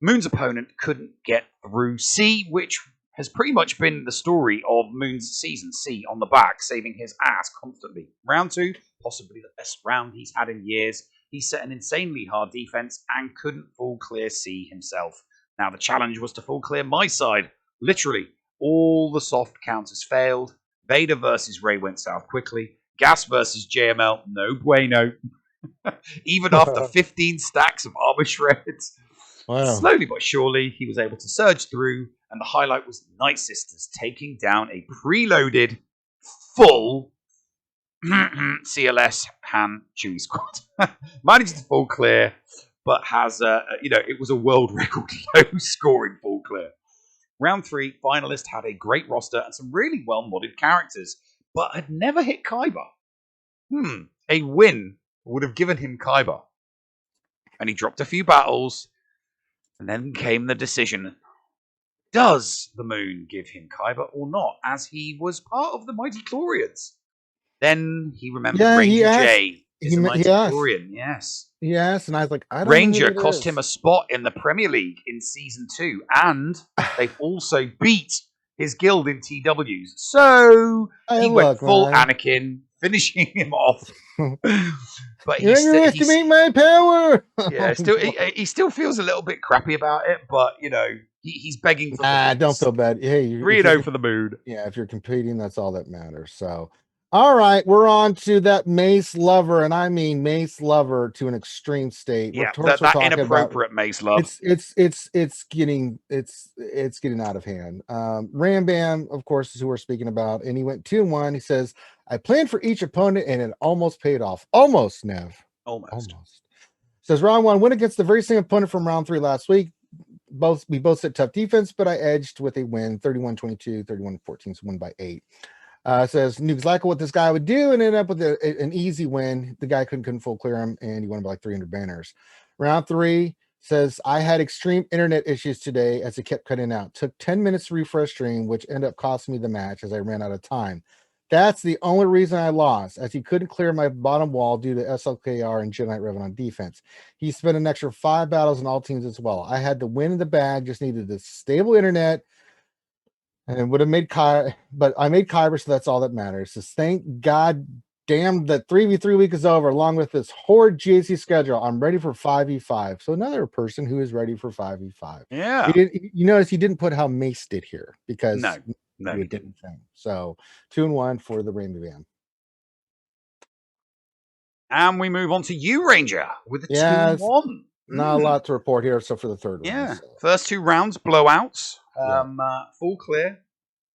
Moon's opponent couldn't get through C, which has pretty much been the story of Moon's season. C on the back, saving his ass constantly. Round 2, possibly the best round he's had in years. He set an insanely hard defense and couldn't full clear C himself. Now the challenge was to full clear my side. Literally, all the soft counters failed. Vader versus Rey went south quickly. Gas versus JML, no bueno. Even after 15 stacks of armor shreds. wow. Slowly but surely, he was able to surge through, and the highlight was Night Sisters taking down a preloaded, full CLS Han Chewie squad. Managed to full clear, but has, it was a world record low scoring full clear. Round 3, finalist had a great roster and some really well-modded characters, but had never hit Kyber. A win would have given him Kyber. And he dropped a few battles, and then came the decision. Does the Moon give him Kyber or not, as he was part of the Mighty Chlorians? Then he remembered Ranger J is a Mighty Chlorian, yes. Yes, and I was like, I don't Ranger know cost him a spot in the Premier League in Season 2, and they've also beat his guild in TWs. So he went full Anakin, finishing him off. But you underestimate my power. Yeah, he still feels a little bit crappy about it, but he's begging for don't feel bad. Hey, 3-0 for the Moon. Yeah, if you're competing, that's all that matters. So all right, we're on to that Mace lover, and I mean Mace lover to an extreme state. Yeah, that inappropriate Mace love. It's getting out of hand. Ram Bam, of course, is who we're speaking about, and he went 2-1. He says, I planned for each opponent, and it almost paid off. Almost, Nev. Almost. Says round 1 win against the very same opponent from round 3 last week. We both set tough defense, but I edged with a win, 31-22, 31-14, so won by 8. Says knew exactly what this guy would do and ended up with an easy win. The guy couldn't full clear him, and he won by like 300 banners. Round 3, Says, I had extreme internet issues today as it kept cutting out. Took 10 minutes to refresh stream, which ended up costing me the match as I ran out of time. That's the only reason I lost, as he couldn't clear my bottom wall due to SLKR and Jedi Revan on defense. He spent an extra 5 battles on all teams as well. I had the win in the bag, just needed the stable internet, and would have made Kyber, but I made Kyber, so that's all that matters. So thank God damn that 3v3 week is over, along with this horrid GAC schedule. I'm ready for 5v5. So another person who is ready for 5v5. Yeah. You notice he didn't put how Mace did here because No, he didn't. So 2-1 for the Rainbow Band. And we move on to you, Ranger, with a 2-1. Not a lot to report here, so for the third one. Yeah. So. First 2 rounds, blowouts. Full clear.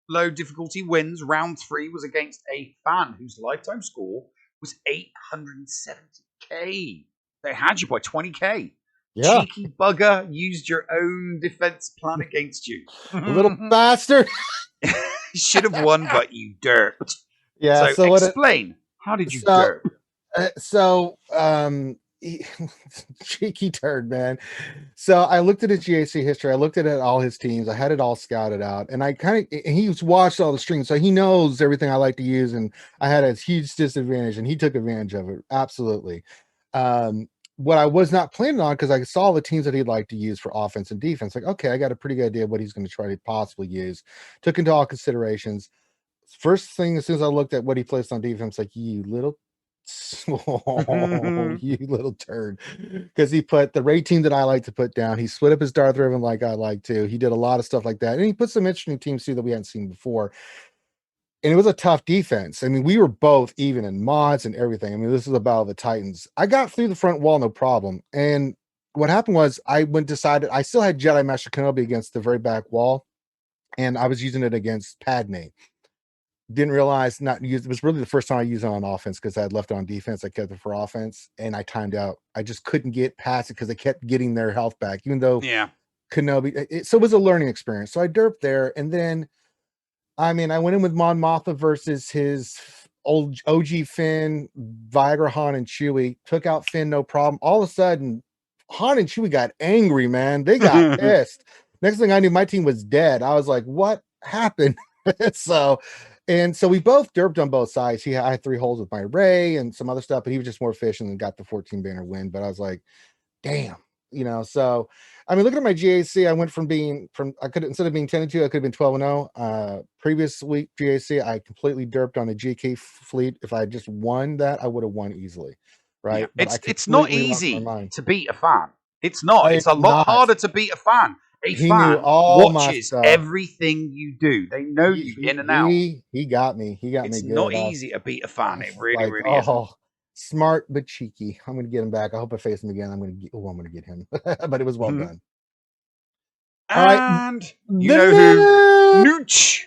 Low difficulty wins. Round 3 was against a fan whose lifetime score was 870k. They had you by 20k. Yeah. Cheeky bugger used your own defense plan against you. Little bastard. You should have won, but you derped. Yeah. So explain. How did you derp? Cheeky turd, man. So I looked at his GAC history. I looked at all his teams. I had it all scouted out, and he's watched all the streams, so he knows everything I like to use. And I had a huge disadvantage, and he took advantage of it. Absolutely. What I was not planning on, because I saw the teams that he'd like to use for offense and defense. Like, okay, I got a pretty good idea of what he's going to try to possibly use. Took into all considerations. First thing, as soon as I looked at what he placed on defense, like, you little turd, because he put the raid team that I like to put down. He split up his Darth Revan like I like to. He did a lot of stuff like that, and he put some interesting teams too that we hadn't seen before. And it was a tough defense. I mean, we were both even in mods and everything. I mean, this is a battle of the Titans. I got through the front wall, no problem. And what happened was I decided I still had Jedi Master Kenobi against the very back wall, and I was using it against Padme. Didn't realize it was really the first time I used it on offense, because I had left it on defense. I kept it for offense, and I timed out. I just couldn't get past it because they kept getting their health back, even though Kenobi. So it was a learning experience. So I derped there, and then I went in with Mon Mothma versus his old OG Finn, Viagra, Han, and Chewie. Took out Finn, no problem. All of a sudden, Han and Chewie got angry, man. They got pissed. Next thing I knew, my team was dead. I was like, what happened? So we both derped on both sides. I had 3 holes with my Ray and some other stuff, but he was just more efficient and got the 14 banner win. But I was like, damn, so looking at my GAC, I went instead of being 10-2, I could have been 12-0. Previous week GAC, I completely derped on a GK fleet. If I had just won that, I would have won easily. Right. Yeah. It's not easy to beat a fan. It's not. It's a lot harder to beat a fan. A fan watches everything you do. They know you in and out. He got me. It's good. Not easy to beat a fan. It really, really isn't. Smart but cheeky. I'm going to get him back. I hope I face him again. I'm going to get him. But it was well done. And you know who? Nooch.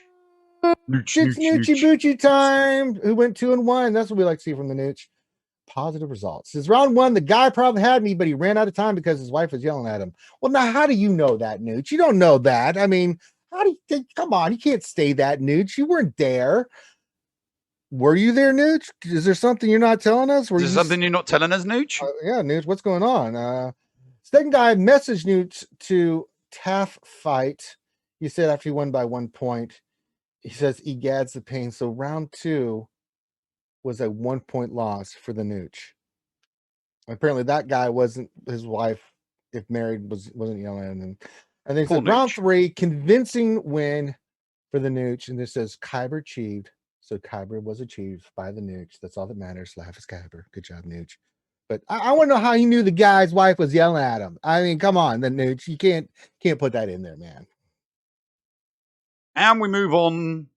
It's Noochy Boochie time. Who went 2-1? That's what we like to see from the Nooch. Positive results. Since round 1, the guy probably had me, but he ran out of time because his wife was yelling at him. Well, now, how do you know that, Nooch? You don't know that. How do you think? Come on, you can't stay that, Nooch. You weren't there. Were you there, Nooch? Is there something you're not telling us? Is there something you're not telling us, Nooch? Yeah, Nooch, what's going on? Second guy messaged Nooch to Taff fight. He said after he won by 1 point, he says egads the pain. So round 2 was a 1 point loss for the Nooch. Apparently that guy wasn't, his wife, if married, wasn't yelling at him. And then said round 3, convincing win for the Nooch. And this says Kyber achieved. So Kyber was achieved by the Nooch. That's all that matters. Laugh is Kyber. Good job, Nooch. But I want to know how he knew the guy's wife was yelling at him. Come on, the Nooch. You can't put that in there, man. And we move on.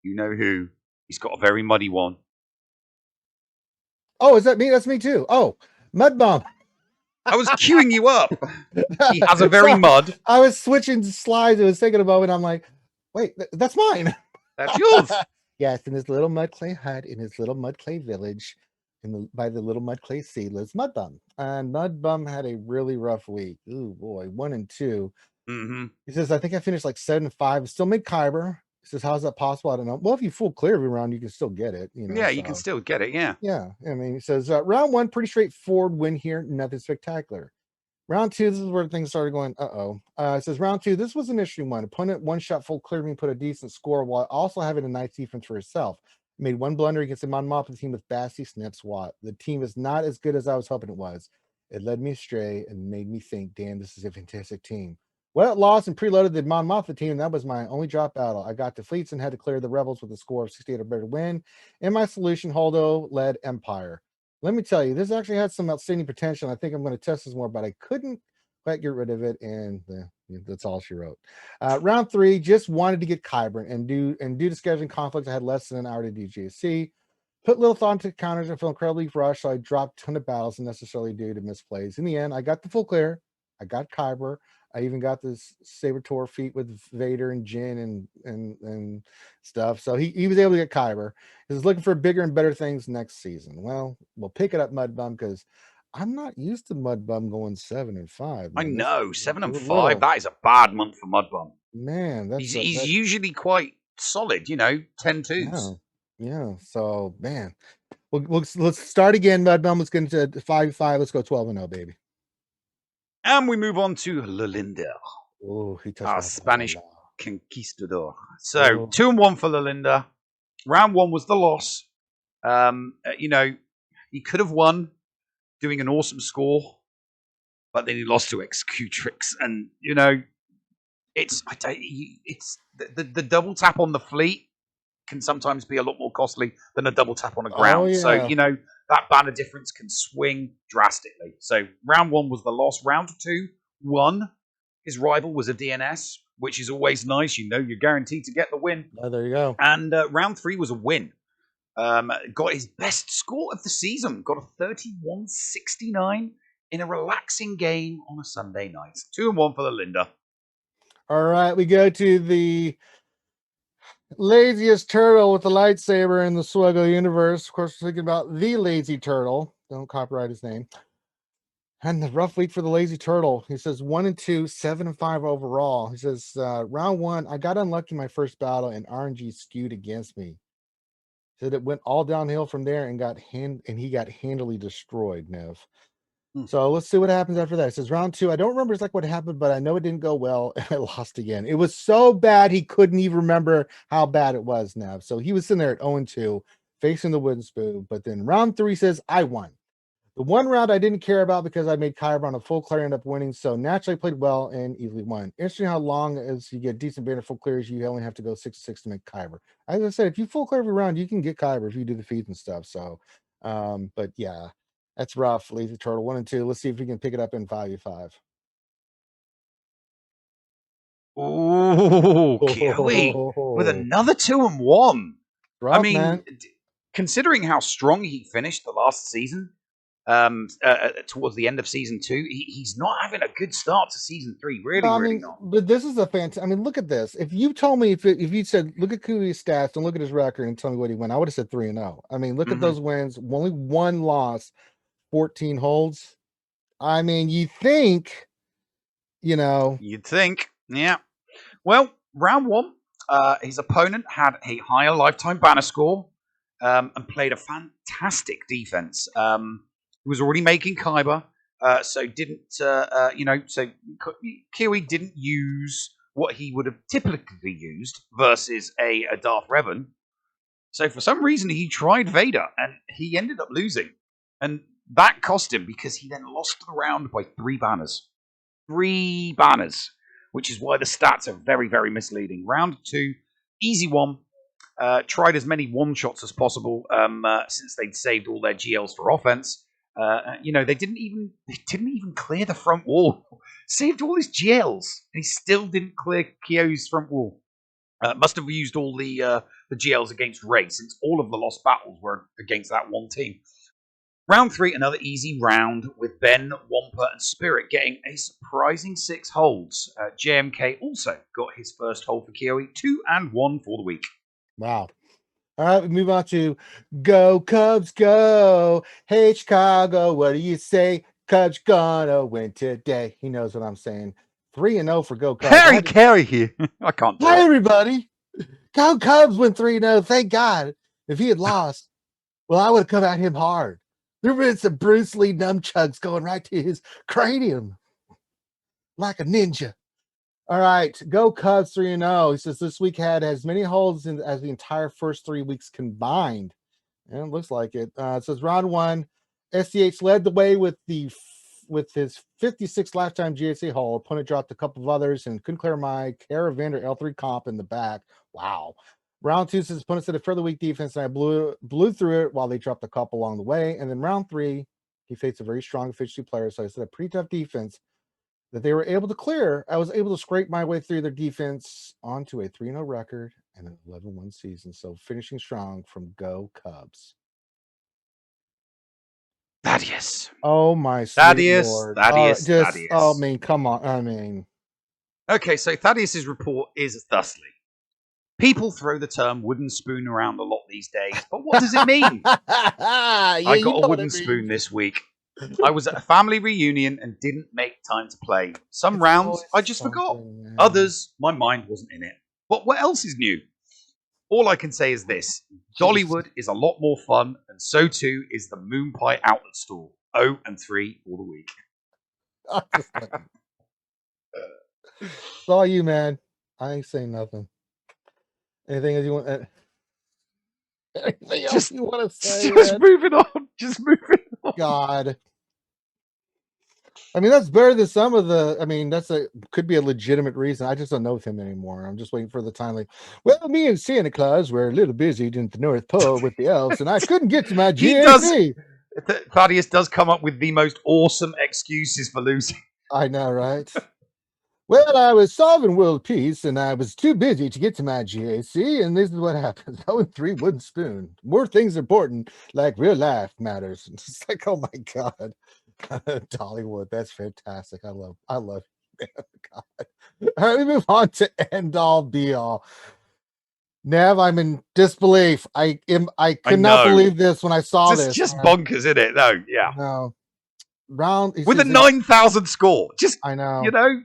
You know who? He's got a very muddy one. Oh, is that me? That's me too. Oh, Mud Bump. I was queuing you up. He has a very mud. I was switching slides. It was taking a moment. I'm like, wait, that's mine. That's yours. Yes, in his little mud clay hut, in his little mud clay village, by the little mud clay sea lives Mud Bum. And Mud Bum had a really rough week. Ooh, boy, 1 and 2. Mm-hmm. He says, I think I finished like 7-5. Still made Kyber. He says, how's that possible? I don't know. Well, if you full clear every round, you can still get it. Yeah, you can still get it. Yeah. Yeah. He says, round 1, pretty straightforward win here. Nothing spectacular. Round 2, this is where things started going, it says round 2, this was an interesting one. Opponent one-shot full cleared me, put a decent score while also having a nice defense for herself. Made one blunder against the Mon Mothma team with Bassy, Snips, Watt. The team is not as good as I was hoping it was. It led me astray and made me think, damn, this is a fantastic team. Well, it lost and preloaded the Mon Mothma team, and that was my only drop battle. I got to fleets and had to clear the rebels with a score of 68 or better to win. And my solution, Holdo, led Empire. Let me tell you, this actually had some outstanding potential. I think I'm going to test this more, but I couldn't quite get rid of it, and that's all she wrote. Round 3, just wanted to get Kyber, and due to scheduling conflicts, I had less than an hour to do GAC. Put little thought into counters and feel incredibly rushed, so I dropped a ton of battles unnecessarily due to misplays. In the end, I got the full clear. I got Kyber. I even got this Saber-Tor feat with Vader and Jin and stuff. So he was able to get Kyber. He's looking for bigger and better things next season. Well, we'll pick it up, Mudbum, because I'm not used to Mudbum going 7 and 5. I Man. know 7 and 5. That is a bad month for Mudbum. Man, he's usually quite solid. 10-2s. Yeah. So man, let's start again, Mudbum. Let's get into 5-5. Let's go 12-0, baby. And we move on to Lalinda. Oh, he touched our Spanish conquistador. So 2-1 for Lalinda. Round 1 was the loss. He could have won, doing an awesome score, but then he lost to Executrix, and it's the double tap on the fleet can sometimes be a lot more costly than a double tap on the ground. Yeah. So that banner difference can swing drastically. So round 1 was the loss. Round 2 won. His rival was a DNS, which is always nice. You're guaranteed to get the win. Oh, there you go. And round 3 was a win. Got his best score of the season. Got a 31-69 in a relaxing game on a Sunday night. 2-1 for Lalinda. All right, we go to the laziest turtle with the lightsaber in the SWGOH universe. Of course, we're thinking about the lazy turtle. Don't copyright his name. And the rough week for the lazy turtle. He says 1 and 2, 7 and 5 overall. He says round 1, I got unlucky in my first battle and RNG skewed against me. Said it went all downhill from there and he got handily destroyed, Nev. So let's see what happens after that. It says round 2. I don't remember exactly what happened, but I know it didn't go well, and I lost again. It was so bad he couldn't even remember how bad it was, Nev. So he was sitting there at 0-2, facing the wooden spoon. But then round 3 says I won. The one round I didn't care about because I made Kyber on a full clear, ended up winning. So naturally played well and easily won. Interesting how long as you get decent banner full clears, you only have to go 6-6 to make Kyber. As I said, if you full clear every round, you can get Kyber if you do the feeds and stuff. So, but yeah, that's rough. Lazy Turtle 1 and 2. Let's see if we can pick it up in 5v5. Oh, Kiwi with another 2-1. Rough, I mean, man. Considering how strong he finished the last season, towards the end of season 2, he's not having a good start to season 3. Really not. But this is a fantastic. I mean, look at this. If you told me, if you said, look at Kui's stats and look at his record and tell me what he won, I would have said 3-0. I mean, look at those wins. Only 1 loss, 14 holds. I mean, you'd think. You'd think, yeah. Well, round 1, his opponent had a higher lifetime banner score and played a fantastic defense. He was already making Kyber, so didn't, so Kiwi didn't use what he would have typically used versus a Darth Revan. So for some reason, he tried Vader, and he ended up losing. And that cost him because he then lost the round by 3 banners. 3 banners, which is why the stats are very, very misleading. Round 2, easy one. Tried as many one-shots as possible since they'd saved all their GLs for offense. They didn't even clear the front wall. Saved all his GLs, and he still didn't clear Kyo's front wall. Must have used all the GLs against Rey, since all of the lost battles were against that one team. Round 3, another easy round with Ben, Wampa, and Spirit getting a surprising 6 holds. JMK also got his first hold for Kyo, 2-1 for the week. Wow. All right, we move on to Go Cubs Go. Hey, Chicago, what do you say? Cubs gonna win today. He knows what I'm saying. 3-0 for Go Cubs. Harry Carey here. I can't do Hi, it. everybody. Go Cubs win 3-0. Thank God. If he had lost, well, I would have come at him hard. There have been some Bruce Lee nunchucks going right to his cranium. like a ninja. All right, go Cubs 3-0. He says this week had as many holds as the entire first 3 weeks combined. And it looks like it. It says round 1, SDH led the way with his 56 lifetime GAC haul. Opponent dropped a couple of others and couldn't clear my Caravan or L3 comp in the back. Wow. Round 2 says opponent said a fairly weak defense, and I blew through it while they dropped a couple along the way. And then round 3, he faced a very strong efficiency player, so I said a pretty tough defense that they were able to clear. I was able to scrape my way through their defense onto a 3-0 record and an 11-1 season. So finishing strong from Go Cubs. Thaddeus. Oh my sweet Thaddeus. Lord. Thaddeus. Just, Thaddeus. oh, I mean, come on. I mean. Okay, so Thaddeus's report is thusly. People throw the term wooden spoon around a lot these days, but what does it mean? I got a wooden spoon this week. I was at a family reunion and didn't make time to play. Some rounds I just forgot. Man. Others, my mind wasn't in it. But what else is new? All I can say is this. Dollywood is a lot more fun, and so too is the Moon Pie outlet store. 0 and 3 all the week. It's all you, man. I ain't saying nothing. Anything else you want? Anything else you want to say? Just man? moving on. Just moving on. God. I mean, that's better than some of the. I mean, could be a legitimate reason. I just don't know with him anymore. I'm just waiting for the time. Like, well, me and Santa Claus were a little busy in the North Pole with the elves, and I couldn't get to my GAC. Thaddeus does come up with the most awesome excuses for losing. I know, right? Well, I was solving world peace, and I was too busy to get to my GAC, and this is what happens. 0-3 wooden spoon. More things important, like real life matters. It's like, oh my God. Dollywood, that's fantastic. I love you, man. God. All right, we move on to end all be all. Nev, I'm in disbelief. I could not believe this when I saw this. It's just bonkers, isn't it? No, yeah. No. Round with a 9,000 score. Just I know. You know.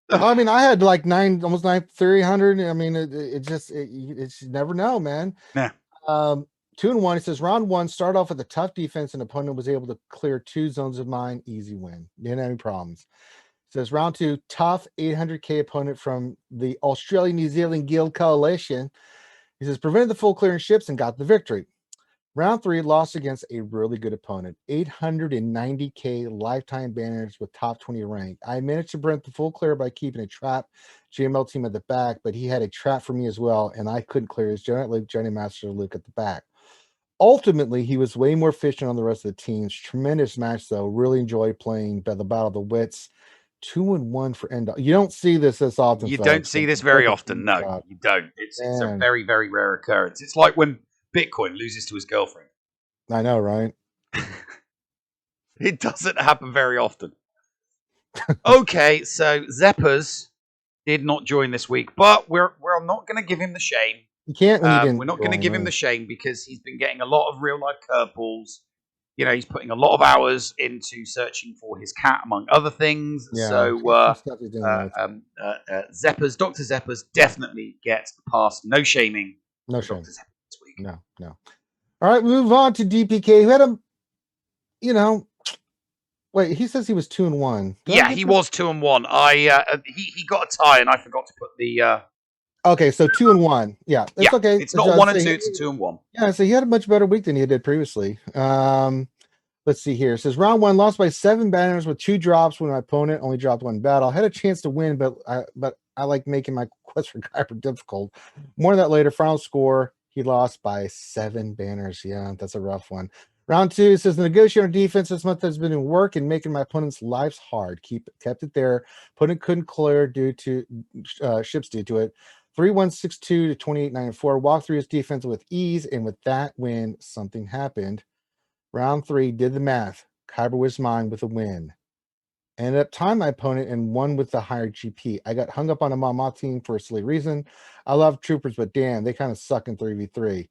I mean, I had like almost 9,300. I mean, it's you never know, man. Yeah. 2-1. It says round 1, start off with a tough defense, and opponent was able to clear 2 zones of mine. Easy win. Didn't have any problems. It says round 2, tough 800K opponent from the Australia-New Zealand Guild Coalition. He says prevented the full clearing ships and got the victory. Round 3, lost against a really good opponent. 890K lifetime banners with top 20 rank. I managed to prevent the full clear by keeping a trap JML team at the back, but he had a trap for me as well, and I couldn't clear his Giant Luke, Johnny Master Luke at the back. Ultimately, he was way more efficient on the rest of the teams. Tremendous match, though. Really enjoyed playing the Battle of the Wits. 2-1 for end. You don't see this often. You don't see this very often. No, you don't. It's a very, very rare occurrence. It's like when Bitcoin loses to his girlfriend. I know, right? It doesn't happen very often. Okay, so Zeppers did not join this week, but we're not going to give him the shame. You can't. We're not going to give him the shame because he's been getting a lot of real life curveballs. You know, he's putting a lot of hours into searching for his cat, among other things. Yeah, so, Zeppers, Dr. Zeppers definitely gets the pass. No shaming. No shame. Dr. Zeppers this week. No. All right, move on to DPK, who had wait, he says he was 2-1. Yeah, he was 2-1. He got a tie, and I forgot to put the. Okay, so 2-1. Yeah, that's okay. It's not 1 and 2; it's a 2-1. Yeah, so he had a much better week than he did previously. Let's see here. It says round 1, lost by 7 banners with 2 drops when my opponent only dropped 1 battle. Had a chance to win, but I like making my quest for Kyber difficult. More on that later. Final score, he lost by 7 banners. Yeah, that's a rough one. Round 2 says the negotiator defense this month has been in work and making my opponent's lives hard. Kept it there. Opponent couldn't clear due to ships due to it. 3-1-6-2 to 28-9-4. Walked through his defense with ease, and with that win, something happened. Round 3, did the math. Kyber was mine with a win. Ended up tying my opponent and won with the higher GP. I got hung up on a Mama team for a silly reason. I love troopers, but damn, they kind of suck in 3v3.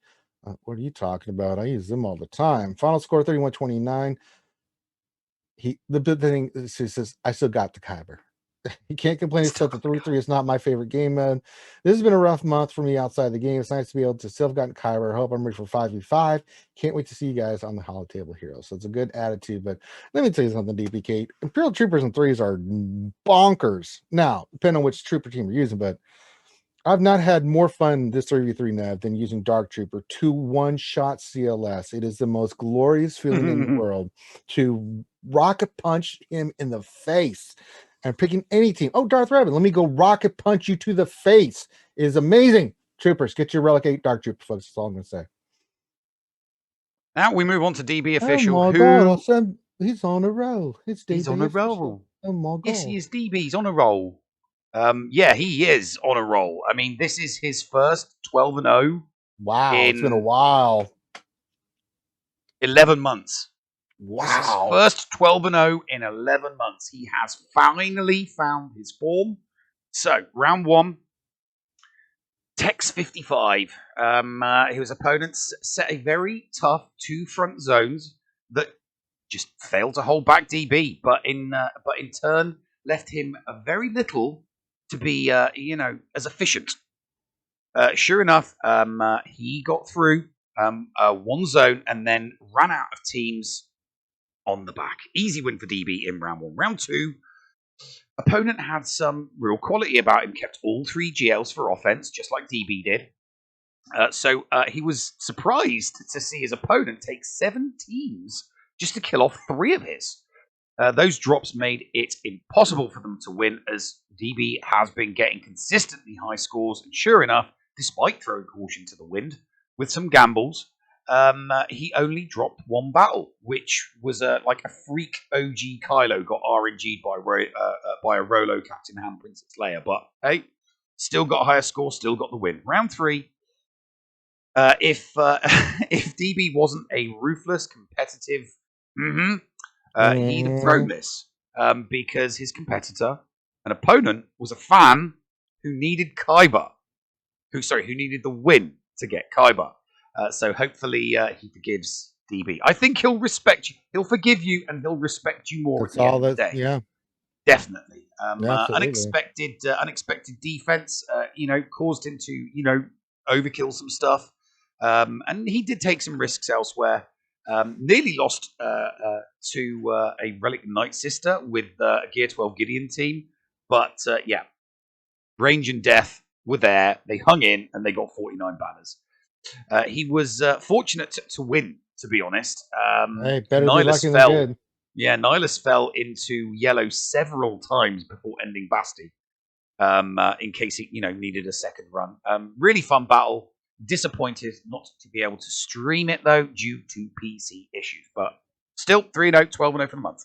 What are you talking about? I use them all the time. Final score 31-29. The thing he says, I still got the Kyber. You can't complain except the 3-3 is not my favorite game mode. This has been a rough month for me outside the game. It's nice to be able to still have gotten Kyber. I hope I'm ready for 5v5. Can't wait to see you guys on the Hollow Table Heroes. So it's a good attitude. But let me tell you something, DPK. Imperial Troopers and 3s are bonkers. Now, depending on which trooper team you're using, but I've not had more fun this 3v3 nav than using Dark Trooper to one-shot CLS. It is the most glorious feeling in the world to rocket punch him in the face. And picking any team. Oh, Darth Rabbit, let me go rocket punch you to the face. It is amazing. Troopers, get your Relic 8 Dark Trooper, folks. That's all I'm going to say. Now we move on to DB Official. Oh my God, he's on a roll. It's DB He's on a Official. roll. Oh my God. Yes, he is DB. He's on a roll. Yeah, he is on a roll. I mean, this is his first 12-0. Wow, it's been a while. 11 months. Wow. First 12-0 in 11 months. He has finally found his form. So, round 1. Tex 55. His opponents set a very tough 2 front zones that just failed to hold back DB, but in turn left him very little to be, as efficient. Sure enough, he got through 1 zone and then ran out of teams on the back. Easy win for DB in round 1. Round 2, opponent had some real quality about him, kept all 3 GLs for offense, just like DB did. So he was surprised to see his opponent take 7 teams just to kill off 3 of his. Those drops made it impossible for them to win, as DB has been getting consistently high scores, and sure enough, despite throwing caution to the wind with some gambles, he only dropped 1 battle, which was like a freak OG Kylo got RNG'd by a Rolo Captain Hand Princess Leia. But hey, still got a higher score, still got the win. Round 3. If DB wasn't a ruthless, competitive, he'd have thrown this because his competitor, an opponent, was a fan who needed Kyber, who needed the win to get Kyber. So hopefully he forgives DB. I think he'll respect you. He'll forgive you, and he'll respect you more. That's all that. Yeah, definitely. Absolutely. Unexpected defense. Caused him to overkill some stuff. And he did take some risks elsewhere. Nearly lost to a Relic Night Sister with a Gear 12 Gideon team. But Range and Death were there. They hung in, and they got 49 banners. He was fortunate to win, to be honest. Hey, better be lucky than good. Yeah, Nihilus fell into yellow several times before ending Basti, in case he needed a second run. Really fun battle. Disappointed not to be able to stream it, though, due to PC issues. But still, 3-0, 12-0 for the month.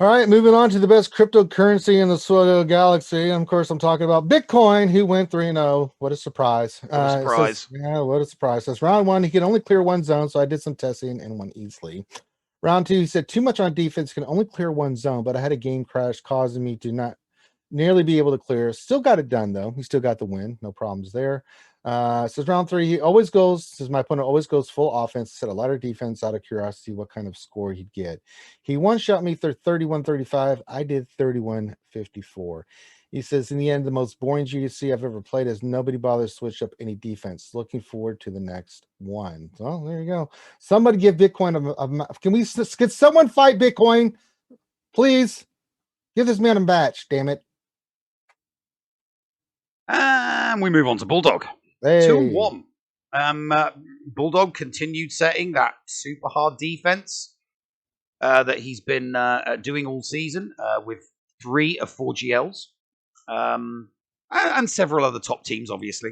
All right, moving on to the best cryptocurrency in the SWGOH galaxy. And of course, I'm talking about Bitcoin, who went 3-0. What a surprise. What a surprise. What a surprise. Says round 1, he could only clear 1 zone, so I did some testing and won easily. Round 2, he said too much on defense, can only clear 1 zone, but I had a game crash causing me to not nearly be able to clear. Still got it done, though. He still got the win. No problems there. Says round 3, he always goes, says my opponent always goes full offense, set a lighter defense out of curiosity what kind of score he'd get. He one-shot me 31-35. I did 31-54. He says, in the end, the most boring GAC I've ever played is nobody bothers to switch up any defense. Looking forward to the next one. So there you go. Somebody give Bitcoin can someone fight Bitcoin? Please give this man a batch, damn it. And we move on to Bulldog. Hey. 2-1. Bulldog continued setting that super hard defense that he's been doing all season with 3 of 4 GLs and several other top teams, obviously.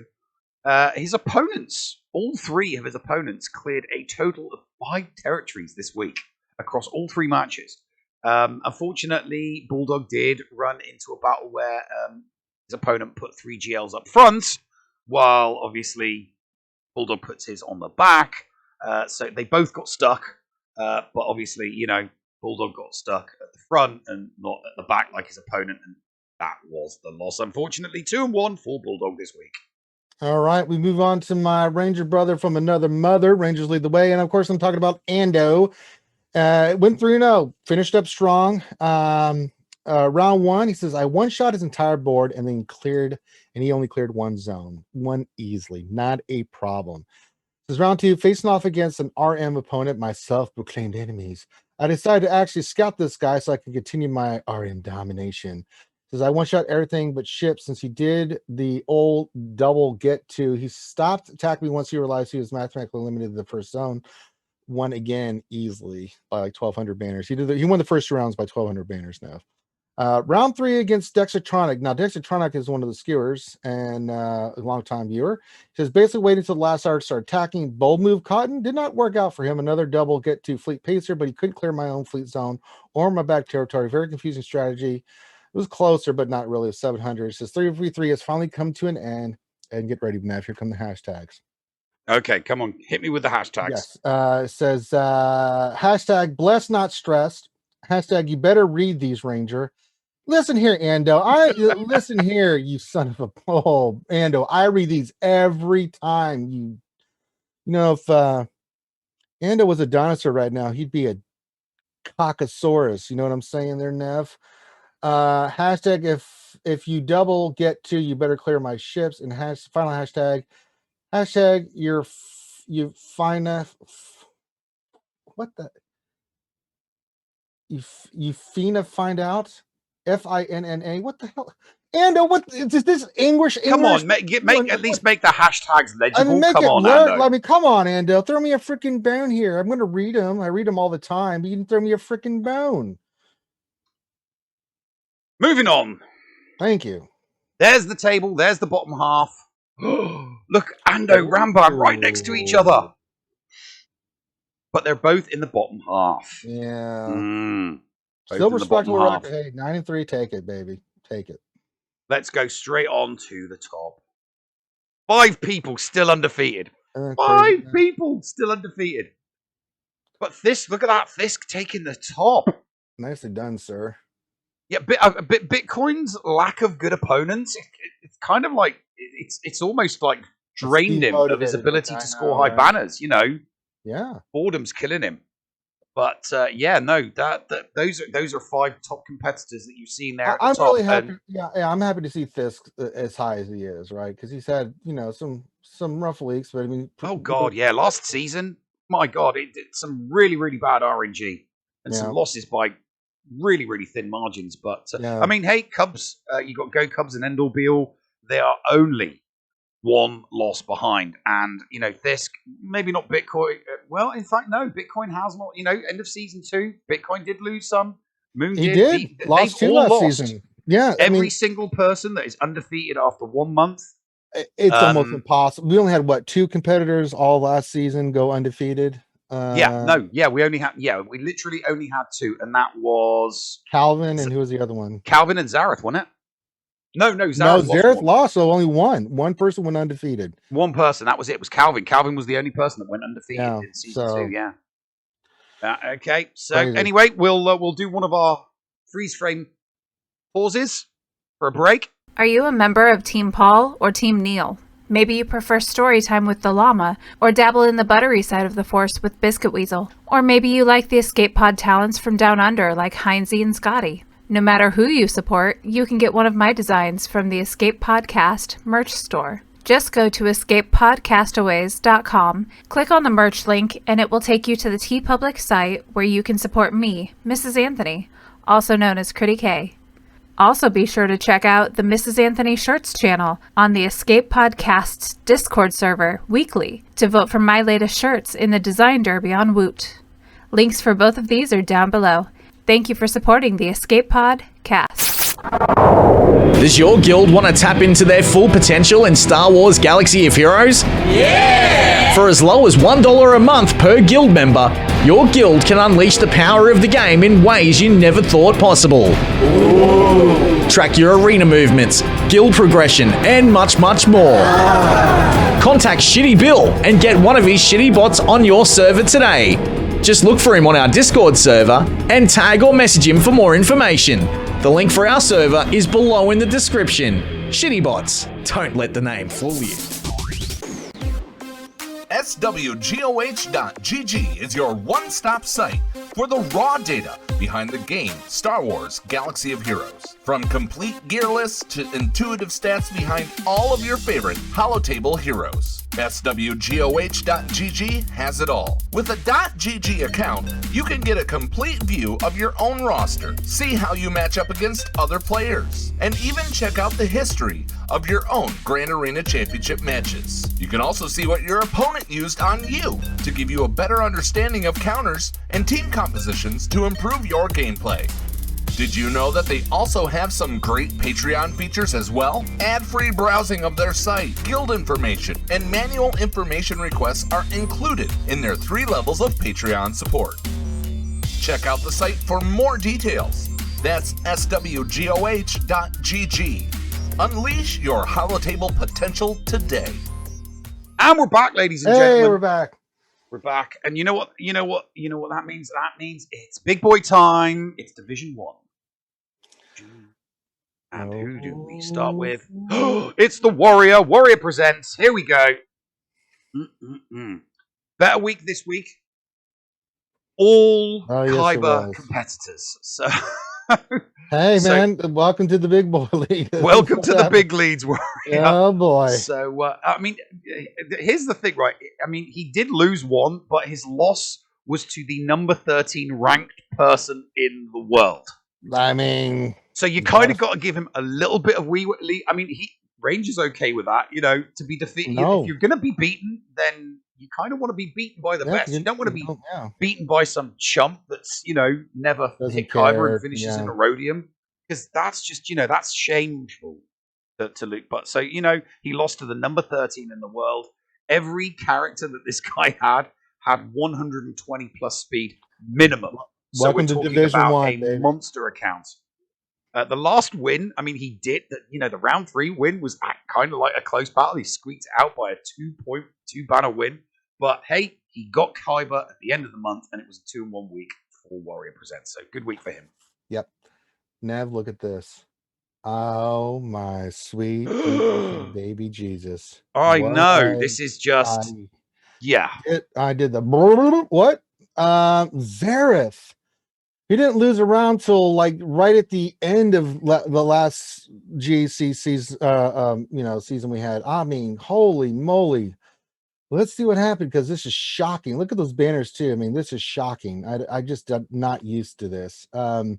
His opponents, all 3 of his opponents, cleared a total of 5 territories this week across all 3 matches. Unfortunately, Bulldog did run into a battle where his opponent put 3 GLs up front, while obviously Bulldog puts his on the back. So they both got stuck, but obviously, Bulldog got stuck at the front and not at the back like his opponent, and that was the loss. Unfortunately, 2-1 for Bulldog this week. All right, we move on to my Ranger brother from another mother. Rangers lead the way, and of course, I'm talking about Ando. Went 3-0, finished up strong. round 1, he says, I one-shot his entire board and then he only cleared one zone. One easily, not a problem. This is round 2, facing off against an RM opponent, my self-proclaimed enemies. I decided to actually scout this guy so I can continue my RM domination. Says I one-shot everything but ships since he did the old double get to. He stopped attacking me once he realized he was mathematically limited to the first zone. Won again easily by like 1,200 banners. He won the first 2 rounds by 1,200 banners now. Round 3 against Dexatronic. Now, Dexatronic is one of the skewers and a long-time viewer. He says, basically waiting until the last hour to start attacking. Bold move Cotton did not work out for him. Another double get to fleet pacer, but he couldn't clear my own fleet zone or my back territory. Very confusing strategy. It was closer, but not really. 700. It says 3v3 has finally come to an end. And get ready, Matt. Here come the hashtags. Okay, come on. Hit me with the hashtags. Yes. It says, hashtag blessed, not stressed. Hashtag you better read these, Ranger. Listen here, Ando. Listen here, you son of a Ando. I read these every time. You know, if Ando was a dinosaur right now, he'd be a Cockosaurus. You know what I'm saying there, Nev? Hashtag if you double get to, you better clear my ships. And final hashtag you find what the you find out. FINNA. What the hell? Ando, what is this English? Come on, make at least make the hashtags legible. Come on, Ando. I mean, come on, Ando. Throw me a freaking bone here. I'm going to read them. I read them all the time. You can throw me a freaking bone. Moving on. Thank you. There's the table. There's the bottom half. Look, Ando, Rambam right next to each other. But they're both in the bottom half. Yeah. Still respectable record. Hey, 9-3. Take it, baby. Take it. Let's go straight on to the top. 5 people still undefeated. 5 people still undefeated. But Fisk, look at that. Fisk taking the top. Nicely done, sir. Yeah, Bitcoin's lack of good opponents. It's kind of like it's almost like drained him of his ability to score high banners. You know. Yeah. Boredom's killing him. But those are 5 top competitors that you've seen there. I'm really happy. Yeah, I'm happy to see Fisk as high as he is, right? Because he's had some rough weeks, but I mean, oh god, yeah, last season, my god, it did some really bad RNG and some losses by really thin margins. But I mean, hey, Cubs, you got Go Cubs and Endor Beal. They are only 1 loss behind, and Fisk, maybe not Bitcoin. Well, in fact, no, Bitcoin has not. End of season 2, Bitcoin did lose some. Moon did. Lost 2 last season. Yeah, every single person that is undefeated after 1 month. It's almost impossible. We only had 2 competitors all last season go undefeated. We literally only had 2, and that was Calvin and who was the other one? Calvin and Zareth, wasn't it? No, Zareth lost, so only one person went undefeated. 1 person, that was it. It was Calvin. Calvin was the only person that went undefeated in season 2. Yeah. Okay. So crazy. Anyway, we'll do one of our freeze frame pauses for a break. Are you a member of Team Paul or Team Neil? Maybe you prefer story time with the llama, or dabble in the buttery side of the force with Biscuit Weasel. Or maybe you like the escape pod talents from Down Under like Heinzie and Scotty. No matter who you support, you can get one of my designs from the Escape Podcast merch store. Just go to escapepodcastaways.com, click on the merch link, and it will take you to the TeePublic site where you can support me, Mrs. Anthony, also known as Critty K. Also be sure to check out the Mrs. Anthony Shirts channel on the Escape Podcast's Discord server weekly to vote for my latest shirts in the Design Derby on Woot. Links for both of these are down below. Thank you for supporting the Escape Podcast. Does your guild want to tap into their full potential in Star Wars Galaxy of Heroes? Yeah! For as low as $1 a month per guild member, your guild can unleash the power of the game in ways you never thought possible. Ooh. Track your arena movements, guild progression, and much more. Contact Shitty Bill and get one of his shitty bots on your server today. Just look for him on our Discord server and tag or message him for more information. The link for our server is below in the description. Shitty bots, don't let the name fool you. SWGOH.GG is your one-stop site for the raw data behind the game Star Wars Galaxy of Heroes. From complete gear lists to intuitive stats behind all of your favorite holotable heroes. SWGOH.GG has it all. With a .GG account, you can get a complete view of your own roster, see how you match up against other players, and even check out the history of your own Grand Arena Championship matches. You can also see what your opponent used on you to give you a better understanding of counters and team compositions to improve your gameplay. Did you know that they also have some great Patreon features as well? Ad-free browsing of their site, guild information, and manual information requests are included in their 3 levels of Patreon support. Check out the site for more details. That's SWGOH.GG. Unleash your holotable potential today. And we're back, ladies and Hey, gentlemen. we're back. We're back. And you know what that means? That means it's big boy time. It's Division 1. And who do we start with? It's the Warrior. Warrior presents. Here we go. Better week this week. All Oh, yes, it Kyber was. competitors. So Hey, So- man, welcome to the big boy league. welcome to the big leads, Warrior. Oh, boy. So, I mean, here's the thing, right? I mean, he did lose one, but his loss was to the number 13 ranked person in the world. I mean, So you kind of got to give him a little bit of wee. I mean, Range is okay with that, to be defeated. No. If you're going to be beaten, then you kind of want to be beaten by the best. You don't want to be beaten by some chump that's, never Doesn't hit Kyber care, and finishes yeah. in a Rhodium. Because that's just, that's shameful to Luke. But so, he lost to the number 13 in the world. Every character that this guy had 120 plus speed minimum. So Welcome we're to talking Division about 1, a baby. monster account. The last win, I mean, he did that. The round 3 win was kind of like a close battle. He squeaked out by a 2.2 banner win. But hey, he got Kyber at the end of the month, and it was a 2-1 week for Warrior Presents. So good week for him. Yep. Nev, look at this. Oh, my sweet innocent baby Jesus. I What know. This is just, yeah. I did the what? Zareth. He didn't lose a round till like right at the end of the last GC season. Season we had. I mean, holy moly! Let's see what happened because this is shocking. Look at those banners too. I mean, this is shocking. I just am not used to this. Round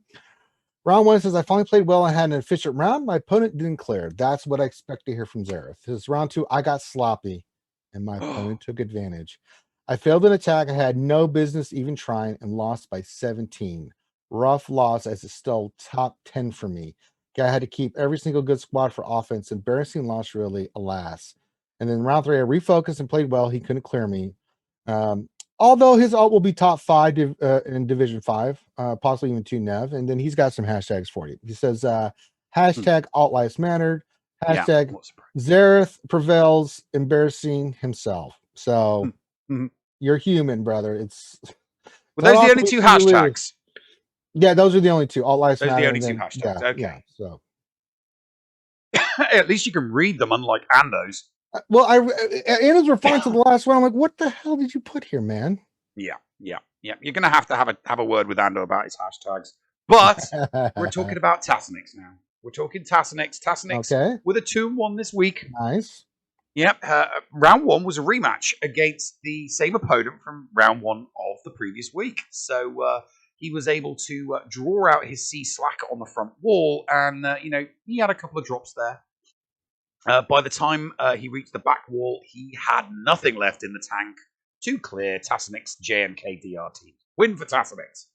1 says I finally played well. I had an efficient round. My opponent didn't clear. That's what I expect to hear from Zareth. His round 2, I got sloppy, and my opponent took advantage. I failed an attack I had no business even trying and lost by 17. Rough loss as it's still top 10 for me. Guy had to keep every single good squad for offense. Embarrassing loss, really, alas. And then round 3, I refocused and played well. He couldn't clear me. Although his alt will be top 5 in Division 5, possibly even 2 Nev. And then he's got some hashtags for you. He says, hashtag alt lives mattered. Hashtag Zareth prevails, embarrassing himself. So you're human, brother. It's Well, those are the only 2 hashtags. Yeah, those are the only 2. Alt lives Those are matter. the only 2 hashtags. Okay. Yeah, so at least you can read them, unlike Ando's. well, Anna's referring to the last one. I'm like, what the hell did you put here, man? Yeah. You're gonna have to have a word with Ando about his hashtags. But we're talking about Tassinix now. We're talking Tassinix. Okay. With a 2-1 this week. Nice. Yep. Round 1 was a rematch against the same opponent from round 1 of the previous week. So he was able to draw out his C Slacker on the front wall, and he had a couple of drops there. By the time he reached the back wall, he had nothing left in the tank to clear Tassinix JMK DRT. Win for Tassinix.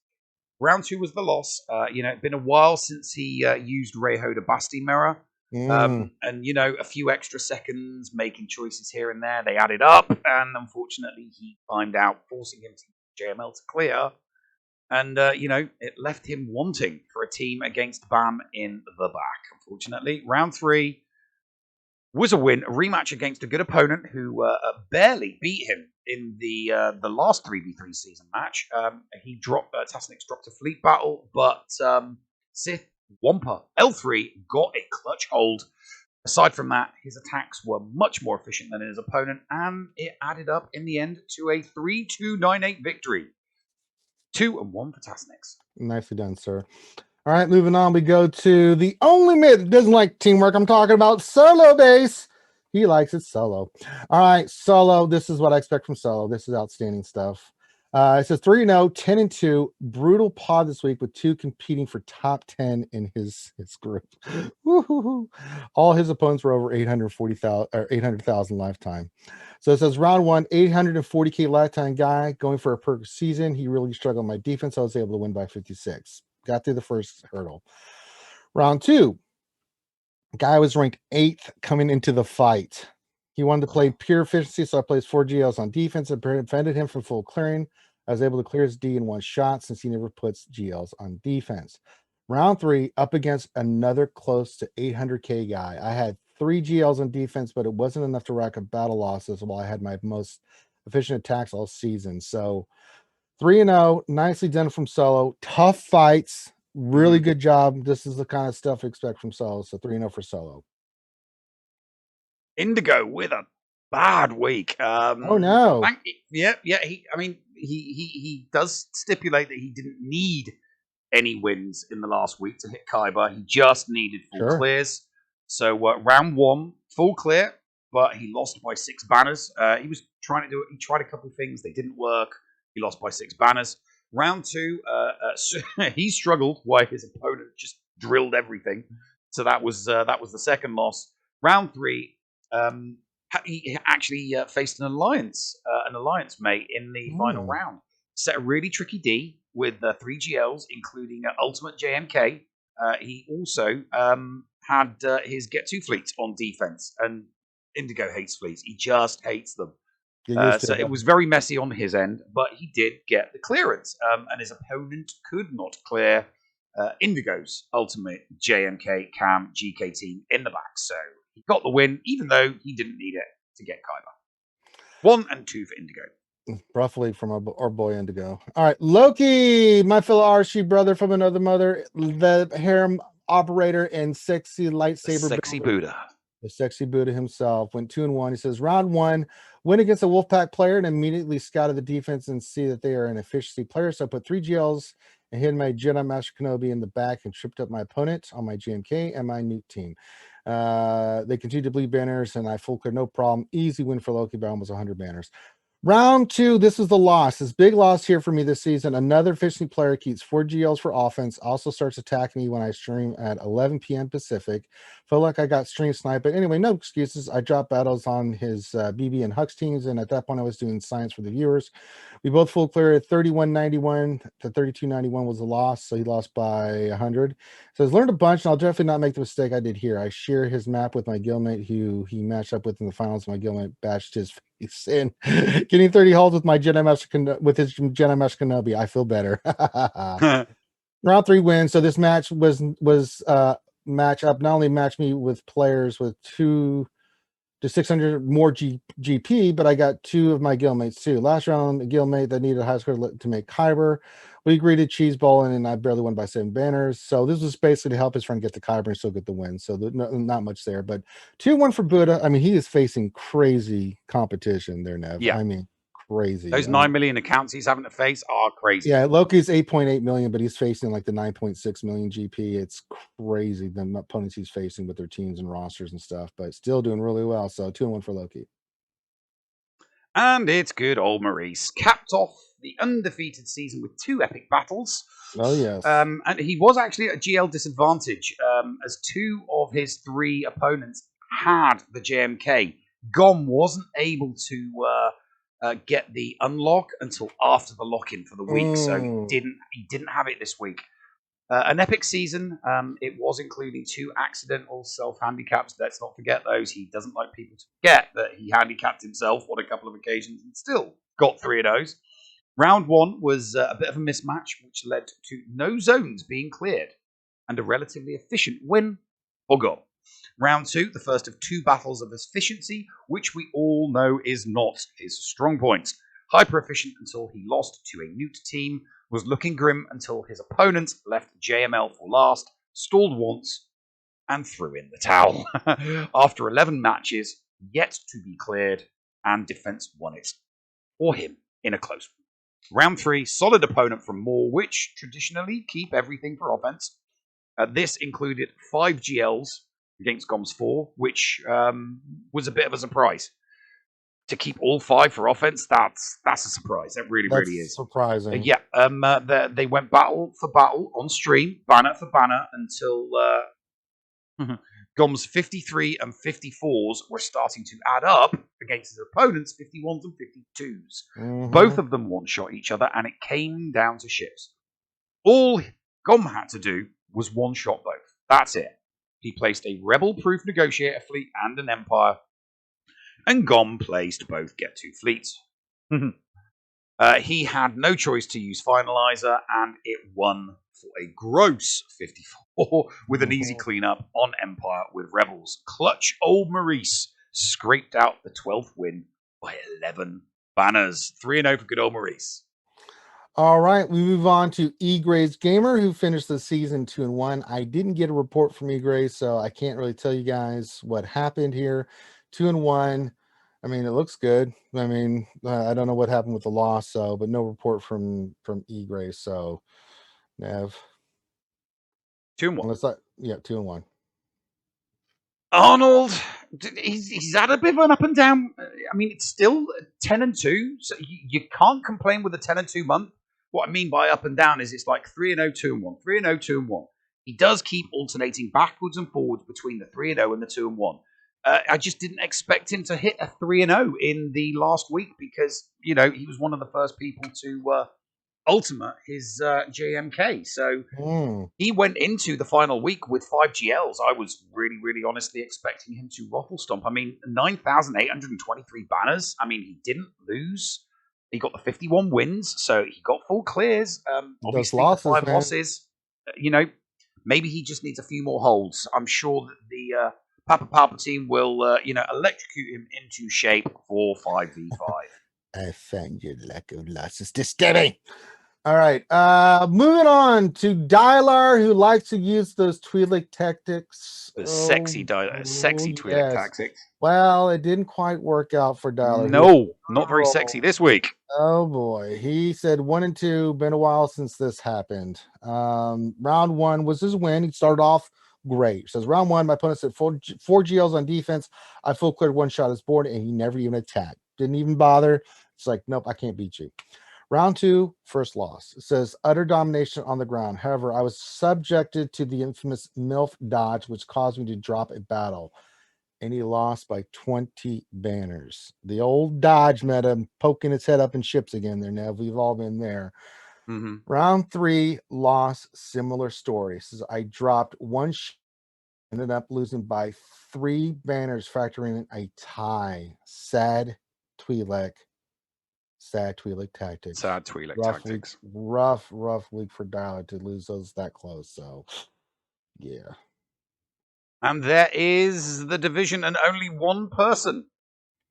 Round 2 was the loss. It's been a while since he used Rayhoda Basti Mirror. And, a few extra seconds making choices here and there. They added up, and unfortunately, he timed out, forcing him to JML to clear. And, it left him wanting for a team against BAM in the back, unfortunately. Round 3 was a win, a rematch against a good opponent who barely beat him in the last 3v3 season match. Tassinix dropped a fleet battle, but Sith Wampa L3 got a clutch hold. Aside from that, his attacks were much more efficient than his opponent, and it added up in the end to a 3-2-9-8 victory. 2-1 for Tasnix. Nicely done, sir. All right, moving on. We go to the only mid that doesn't like teamwork. I'm talking about Solo Base. He likes it solo. All right, Solo. This is what I expect from Solo. This is outstanding stuff. It says 3-0, 10-2. Brutal pod this week with 2 competing for top 10 in his group. Woo-hoo-hoo. All his opponents were over 840,000 or 800,000 lifetime. So it says round 1, 840K lifetime guy going for a per season. He really struggled on my defense. I was able to win by 56. Got through the first hurdle. Round 2, guy was ranked 8th coming into the fight. He wanted to play pure efficiency, so I placed 4 GLs on defense and prevented him from full clearing. I was able to clear his D in 1 shot since he never puts GLs on defense. Round 3, up against another close to 800K guy. I had 3 GLs on defense, but it wasn't enough to rack up battle losses while I had my most efficient attacks all season. So 3-0, nicely done from Solo. Tough fights, really good job. This is the kind of stuff I expect from Solo. So 3-0 for Solo. Indigo with a bad week. Oh no! Yeah. He does stipulate that he didn't need any wins in the last week to hit Kaiba. He just needed full clears. So round 1, full clear, but he lost by 6 banners. He was trying to do it. He tried a couple of things. They didn't work. He lost by 6 banners. Round 2, he struggled while his opponent just drilled everything. So that was the second loss. Round 3, he actually faced an alliance mate in the final round. Set a really tricky D with 3 GLs, including Ultimate JMK. He also had his Get 2 fleets on defense, and Indigo hates fleets. He just hates them. So it was very messy on his end, but he did get the clearance, and his opponent could not clear Indigo's Ultimate JMK Cam GK team in the back. So he got the win, even though he didn't need it to get Kaiba. 1 and 2 for Indigo. Roughly from our boy Indigo. All right, Loki, my fellow RC brother from another mother, the harem operator and sexy lightsaber. Sexy Buddha. The sexy Buddha himself went 2-1. He says, round 1, win against a Wolfpack player and immediately scouted the defense and see that they are an efficiency player. So I put 3 GLs and hid my Jedi Master Kenobi in the back and tripped up my opponent on my GMK and my Newt team. They continued to bleed banners and I full clear, no problem. Easy win for Loki by almost 100 banners. Round 2, this is the loss. This big loss here for me this season. Another efficiency player keeps 4 GLs for offense, also starts attacking me when I stream at 11 p.m. Pacific. Felt like I got stream sniped, but anyway, no excuses. I dropped battles on his BB and Hux teams, and at that point I was doing science for the viewers. We both full clear at 3191 to 3291 was the loss, so he lost by 100. So he's learned a bunch, and I'll definitely not make the mistake I did here. I share his map with my guildmate who he matched up with in the finals. My guildmate bashed his face in. Getting 30 hulls with my Jedi Master with his Jedi Master Kenobi. I feel better. Round 3 wins. So this match was match up. Not only matched me with players with 2 to 600 more GP, but I got 2 of my guildmates too. Last round, a guildmate that needed a high score to make Kyber. We agreed to cheese bowling, and I barely won by 7 banners. So this was basically to help his friend get the Kyber and still get the win. So not much there, but 2-1 for Buddha. I mean, he is facing crazy competition there, Nev. Yeah. I mean, crazy. Those 9 million accounts he's having to face are crazy. Yeah, Loki's 8.8 million, but he's facing like the 9.6 million GP. It's crazy the opponents he's facing with their teams and rosters and stuff, but still doing really well. So 2-1 for Loki. And it's good old Maurice. Capped off the undefeated season with 2 epic battles. Oh, yes. And he was actually at a GL disadvantage as 2 of his 3 opponents had the JMK. Gom wasn't able to get the unlock until after the lock-in for the week, so he didn't have it this week. An epic season. It was including 2 accidental self-handicaps. Let's not forget those. He doesn't like people to forget that he handicapped himself on a couple of occasions and still got 3 of those. Round 1 was a bit of a mismatch, which led to no zones being cleared and a relatively efficient win for Gom. Round 2, the first of 2 battles of efficiency, which we all know is not his strong point. Hyper efficient until he lost to a Newt team, was looking grim until his opponent left JML for last, stalled once, and threw in the towel. After 11 matches, yet to be cleared, and defense won it for him in a close one. Round 3, solid opponent from Moore, which traditionally keep everything for offense. This included 5 GLs against Goms 4, which was a bit of a surprise. To keep all 5 for offense, that's a surprise. That really is. Surprising. They went battle for battle on stream, banner for banner, until Gom's 53 and 54s were starting to add up against his opponent's 51s and 52s. Mhm. Both of them one-shot each other, and it came down to ships. All Gom had to do was one-shot both. That's it. He placed a Rebel-proof Negotiator fleet and an Empire, and Gom placed both Get-To fleets. He had no choice to use Finalizer, and it won for a gross 54 with an easy cleanup on Empire with Rebels. Clutch old Maurice scraped out the 12th win by 11 banners. 3-0 for good old Maurice. All right, we move on to E-Grays Gamer, who finished the season 2-1. I didn't get a report from E-Grays, so I can't really tell you guys what happened here. 2-1. I mean, it looks good. I mean, I don't know what happened with the loss, so but no report from E-Grays. So, Nev, 2-1. unless 2-1. Arnold, he's had a bit of an up and down. I mean, it's still 10-2, so you can't complain with a 10-2 month. What I mean by up and down is it's like 3-0, 2-1, 3-0, 2-1. He does keep alternating backwards and forwards between the 3-0 and the 2-1. I just didn't expect him to hit a 3-0 in the last week because, he was one of the first people to ultimate his JMK. So he went into the final week with 5 GLs. I was really honestly expecting him to ruffle stomp. I mean, 9,823 banners. I mean, he didn't lose. He got the 51 wins, so he got full clears. Obviously, losses, 5 man. losses. Maybe he just needs a few more holds. I'm sure that the Papa Palpatine will, electrocute him into shape for 5v5. I find your lack of losses disturbing. All right, moving on to Dylar, who likes to use those Twi'lek tactics. The sexy Twi'lek tactics. Well, it didn't quite work out for Dylar. No, not very sexy this week. Oh boy, he said 1-2. Been a while since this happened. Round 1 was his win. He started off great. Says round 1, my opponent said 4 GLs on defense. I full cleared 1 shot his board, and he never even attacked. Didn't even bother. It's like, nope, I can't beat you. Round 2, first loss. It says utter domination on the ground. However, I was subjected to the infamous MILF dodge, which caused me to drop a battle. And he lost by 20 banners. The old dodge meta, poking its head up in ships again there, Nev. We've all been there. Mm-hmm. Round 3, loss, similar story. Says I dropped 1 ended up losing by 3 banners, factoring in a tie. Sad Twi'lek tactics. Sad Twi'lek tactics. Rough week for Dylar to lose those that close. So, yeah. And there is the division, and only one person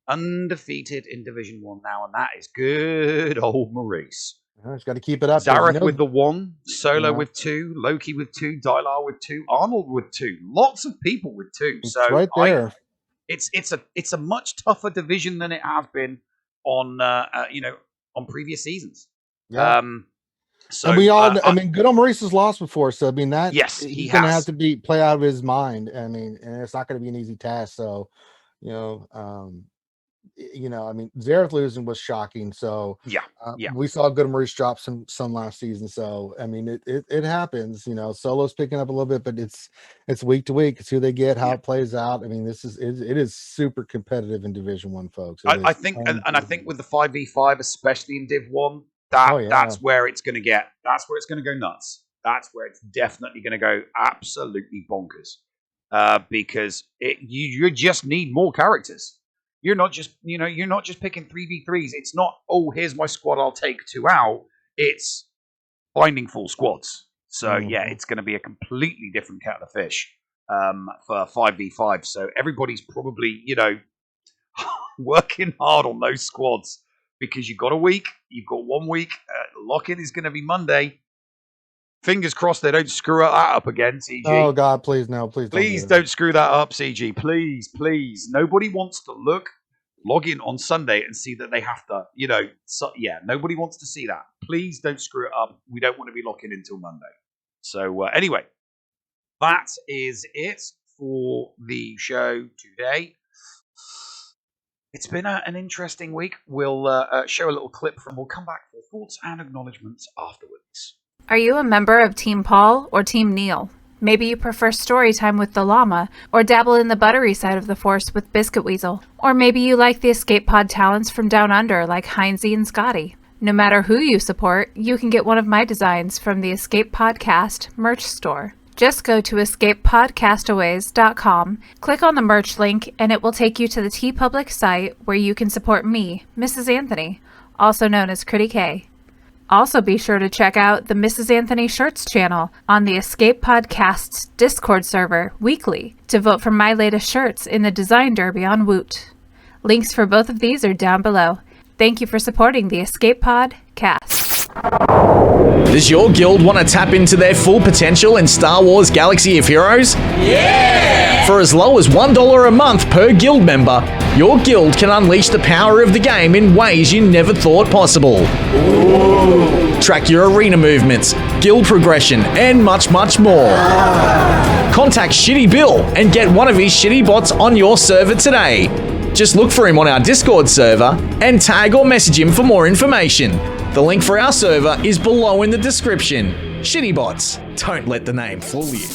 undefeated in Division 1 now, and that is good old Maurice. He's got to keep it up. Zareth with the 1, Solo with 2, Loki with 2, Dylar with 2, Arnold with 2. Lots of people with 2. It's so right there. It's a much tougher division than it has been on on previous seasons. Yeah. So and we all, good old Maurice has lost before, so I mean that he's gonna have to play out of his mind. I mean, and it's not going to be an easy task. So, Zareth losing was shocking. So we saw good Maurice drop some last season. So I mean, it happens. Solo's picking up a little bit, but it's week to week. It's who they get, how it plays out. I mean, it is super competitive in Division 1, folks. I think with the 5v5, especially in Div 1. That's where it's going to get. That's where it's going to go nuts. That's where it's definitely going to go absolutely bonkers. Because you just need more characters. You're not just picking 3v3s. It's not, here's my squad, I'll take 2 out. It's finding full squads. So it's going to be a completely different kettle of fish for 5v5. So everybody's probably working hard on those squads. Because you've got a week, you've got 1 week. Lock-in is going to be Monday. Fingers crossed they don't screw that up again, CG. Oh, God, please, no. Please don't screw that up, CG. Please. Nobody wants to look log in on Sunday and see that they have to, nobody wants to see that. Please don't screw it up. We don't want to be locking in until Monday. So anyway, that is it for the show today. It's been an interesting week. We'll show a little clip we'll come back for thoughts and acknowledgements afterwards. Are you a member of Team Paul or Team Neil? Maybe you prefer story time with the llama, or dabble in the buttery side of the Force with Biscuit Weasel. Or maybe you like the escape pod talents from Down Under like Heinzie and Scotty. No matter who you support, you can get one of my designs from the Escape Podcast merch store. Just go to escapepodcastaways.com, click on the merch link, and it will take you to the TeePublic site where you can support me, Mrs. Anthony, also known as Critty K. Also be sure to check out the Mrs. Anthony Shirts channel on the Escape Podcast's Discord server weekly to vote for my latest shirts in the Design Derby on Woot. Links for both of these are down below. Thank you for supporting the Escape Podcast. Does your guild want to tap into their full potential in Star Wars Galaxy of Heroes? Yeah! For as low as $1 a month per guild member, your guild can unleash the power of the game in ways you never thought possible. Ooh. Track your arena movements, guild progression, and much, much more. Contact Shitty Bill and get one of his shitty bots on your server today. Just look for him on our Discord server and tag or message him for more information. The link for our server is below in the description. Shitty bots, don't let the name fool you.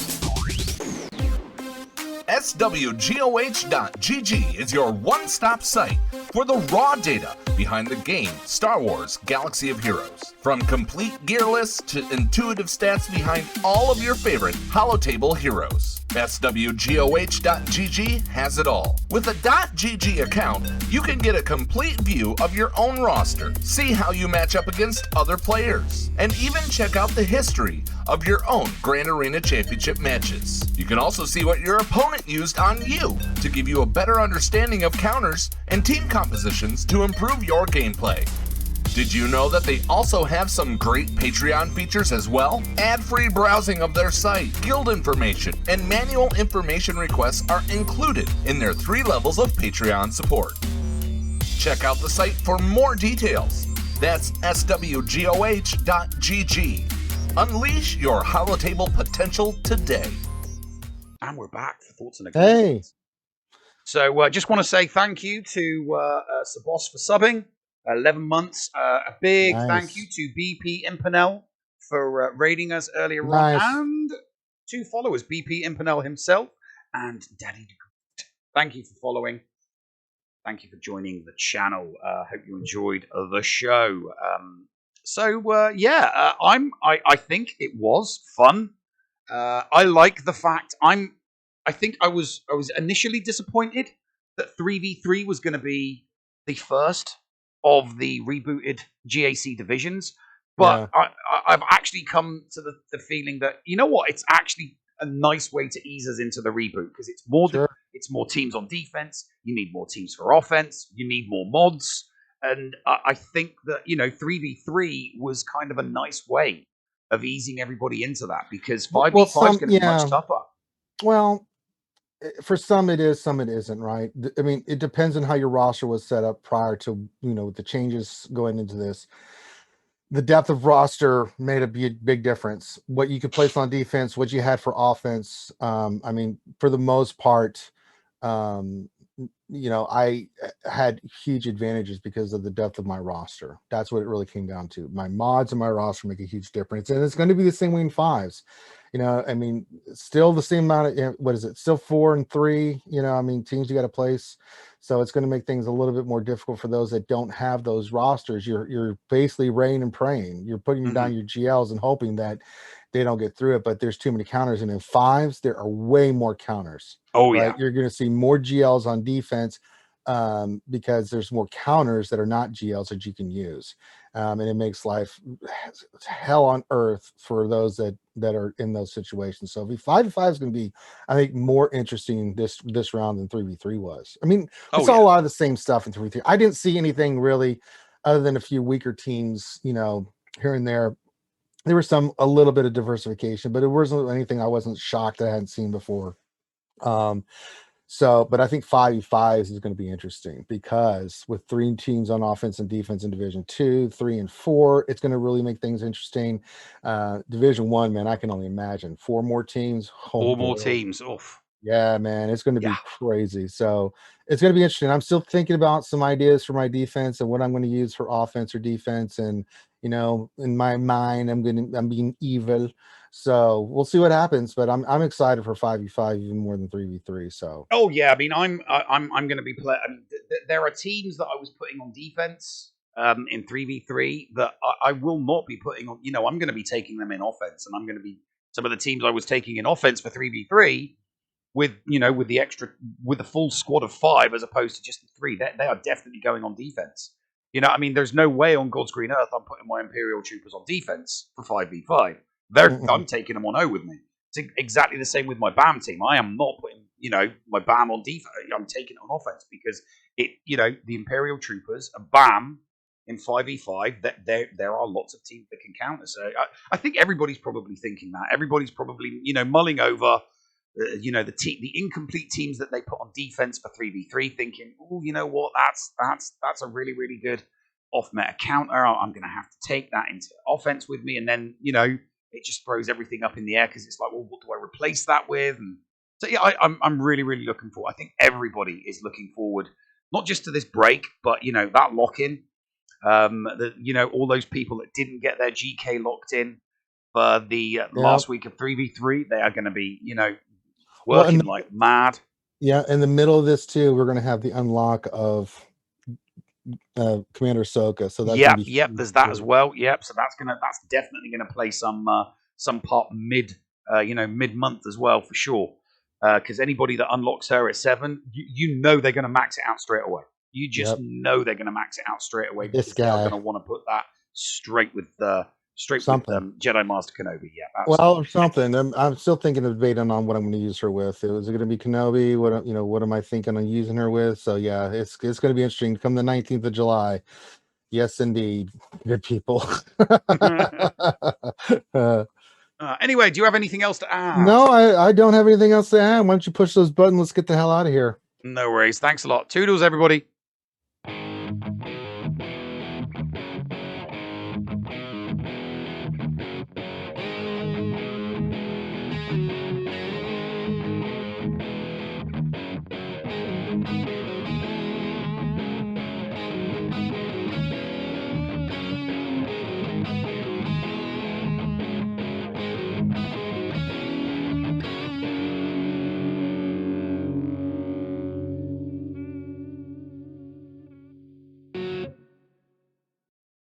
SWGOH.GG is your one-stop site for the raw data behind the game Star Wars Galaxy of Heroes. From complete gear lists to intuitive stats behind all of your favorite holotable heroes. SWGOH.GG has it all. With a .GG account, you can get a complete view of your own roster, see how you match up against other players, and even check out the history of your own Grand Arena Championship matches. You can also see what your opponent used on you to give you a better understanding of counters and team compositions to improve your gameplay. Did you know that they also have some great Patreon features as well? Ad-free browsing of their site, guild information, and manual information requests are included in their 3 levels of Patreon support. Check out the site for more details. That's SWGOH.GG. Unleash your holotable potential today. And we're back for thoughts and acknowledgements. Hey. So just want to say thank you to Sabos for subbing. 11 months. A big thank you to BP Impanel for raiding us earlier on. And 2 followers, BP Impanel himself and Daddy DeGroot. Thank you for following. Thank you for joining the channel. Hope you enjoyed the show. I think it was fun. I like the fact I think I was initially disappointed that 3v3 was going to be the first of the rebooted GAC divisions, but yeah. I've actually come to the feeling that, you know what, it's actually a nice way to ease us into the reboot, because it's more it's more teams on defense, you need more teams for offense, you need more mods, and I think that, 3v3 was kind of a nice way of easing everybody into that, because 5v5 is going to be much tougher. Well, for some it is, some it isn't, right? I mean, it depends on how your roster was set up prior to, the changes going into this. The depth of roster made a big difference. What you could place on defense, what you had for offense. I mean, for the most part, I had huge advantages because of the depth of my roster. That's what it really came down to. My mods and my roster make a huge difference, and it's going to be the same way in 5s. I mean, still the same amount of, what is it? Still 4 and 3, teams you got to place. So it's going to make things a little bit more difficult for those that don't have those rosters. You're basically praying and praying. You're putting down your GLs and hoping that they don't get through it, but there's too many counters. And in 5s, there are way more counters. Oh, right? Yeah. You're going to see more GLs on defense because there's more counters that are not GLs that you can use. And it makes life hell on earth for those that are in those situations. So 5v5 is going to be, I think, more interesting this round than 3v3 was. I mean, we saw a lot of the same stuff in 3v3. I didn't see anything really other than a few weaker teams, here and there. There was a little bit of diversification, but it wasn't anything I wasn't shocked that I hadn't seen before. So, but I think 5v5 is going to be interesting because with 3 teams on offense and defense in Division 2, 3, and 4, it's going to really make things interesting. Division 1, man, I can only imagine 4 more teams. Oh, 4 more boy. teams. Oof. Yeah, man, it's going to Yeah. be crazy. So it's going to be interesting. I'm still thinking about some ideas for my defense and what I'm going to use for offense or defense. And in my mind, I'm being evil. So we'll see what happens. But I'm excited for 5v5 even more than 3v3. So. Oh yeah, I mean, I'm going to be playing. I mean, there are teams that I was putting on defense in 3v3 that I will not be putting on. I'm going to be taking them in offense, and I'm going to be some of the teams I was taking in offense for 3v3 with the full squad of 5 as opposed to just the 3. They are definitely going on defense. I mean, there's no way on God's green earth I'm putting my Imperial troopers on defense for 5v5. I'm taking them on O with me. It's exactly the same with my BAM team. I am not putting, my BAM on defense. I'm taking it on offense because the Imperial troopers and BAM in 5v5, that there are lots of teams that can counter. So I think everybody's probably thinking that. Everybody's probably, mulling over, the incomplete teams that they put on defense for 3v3, thinking, oh, you know what, that's a really, really good off-meta counter. I'm going to have to take that into offense with me, and then, it just throws everything up in the air because it's like, well, what do I replace that with? And so, yeah, I'm really, really looking forward. I think everybody is looking forward, not just to this break, but, that lock-in. All those people that didn't get their GK locked in for the last week of 3v3, they are going to be, working like mad. Yeah, in the middle of this, too, we're going to have the unlock of Commander Ahsoka. So that's there's that as well. Yep, so that's definitely gonna play some part mid-month as well for sure. Because anybody that unlocks her at 7, they're gonna max it out straight away. You just know they're gonna max it out straight away because they're gonna want to put that straight with Jedi Master Kenobi. Yeah, absolutely. Well, something. I'm still thinking of debating on what I'm going to use her with. Is it going to be Kenobi? What am I thinking on using her with? So yeah, it's going to be interesting. Come the 19th of July. Yes, indeed, good people. Anyway, do you have anything else to add? No, I don't have anything else to add. Why don't you push those buttons? Let's get the hell out of here. No worries. Thanks a lot. Toodles, everybody.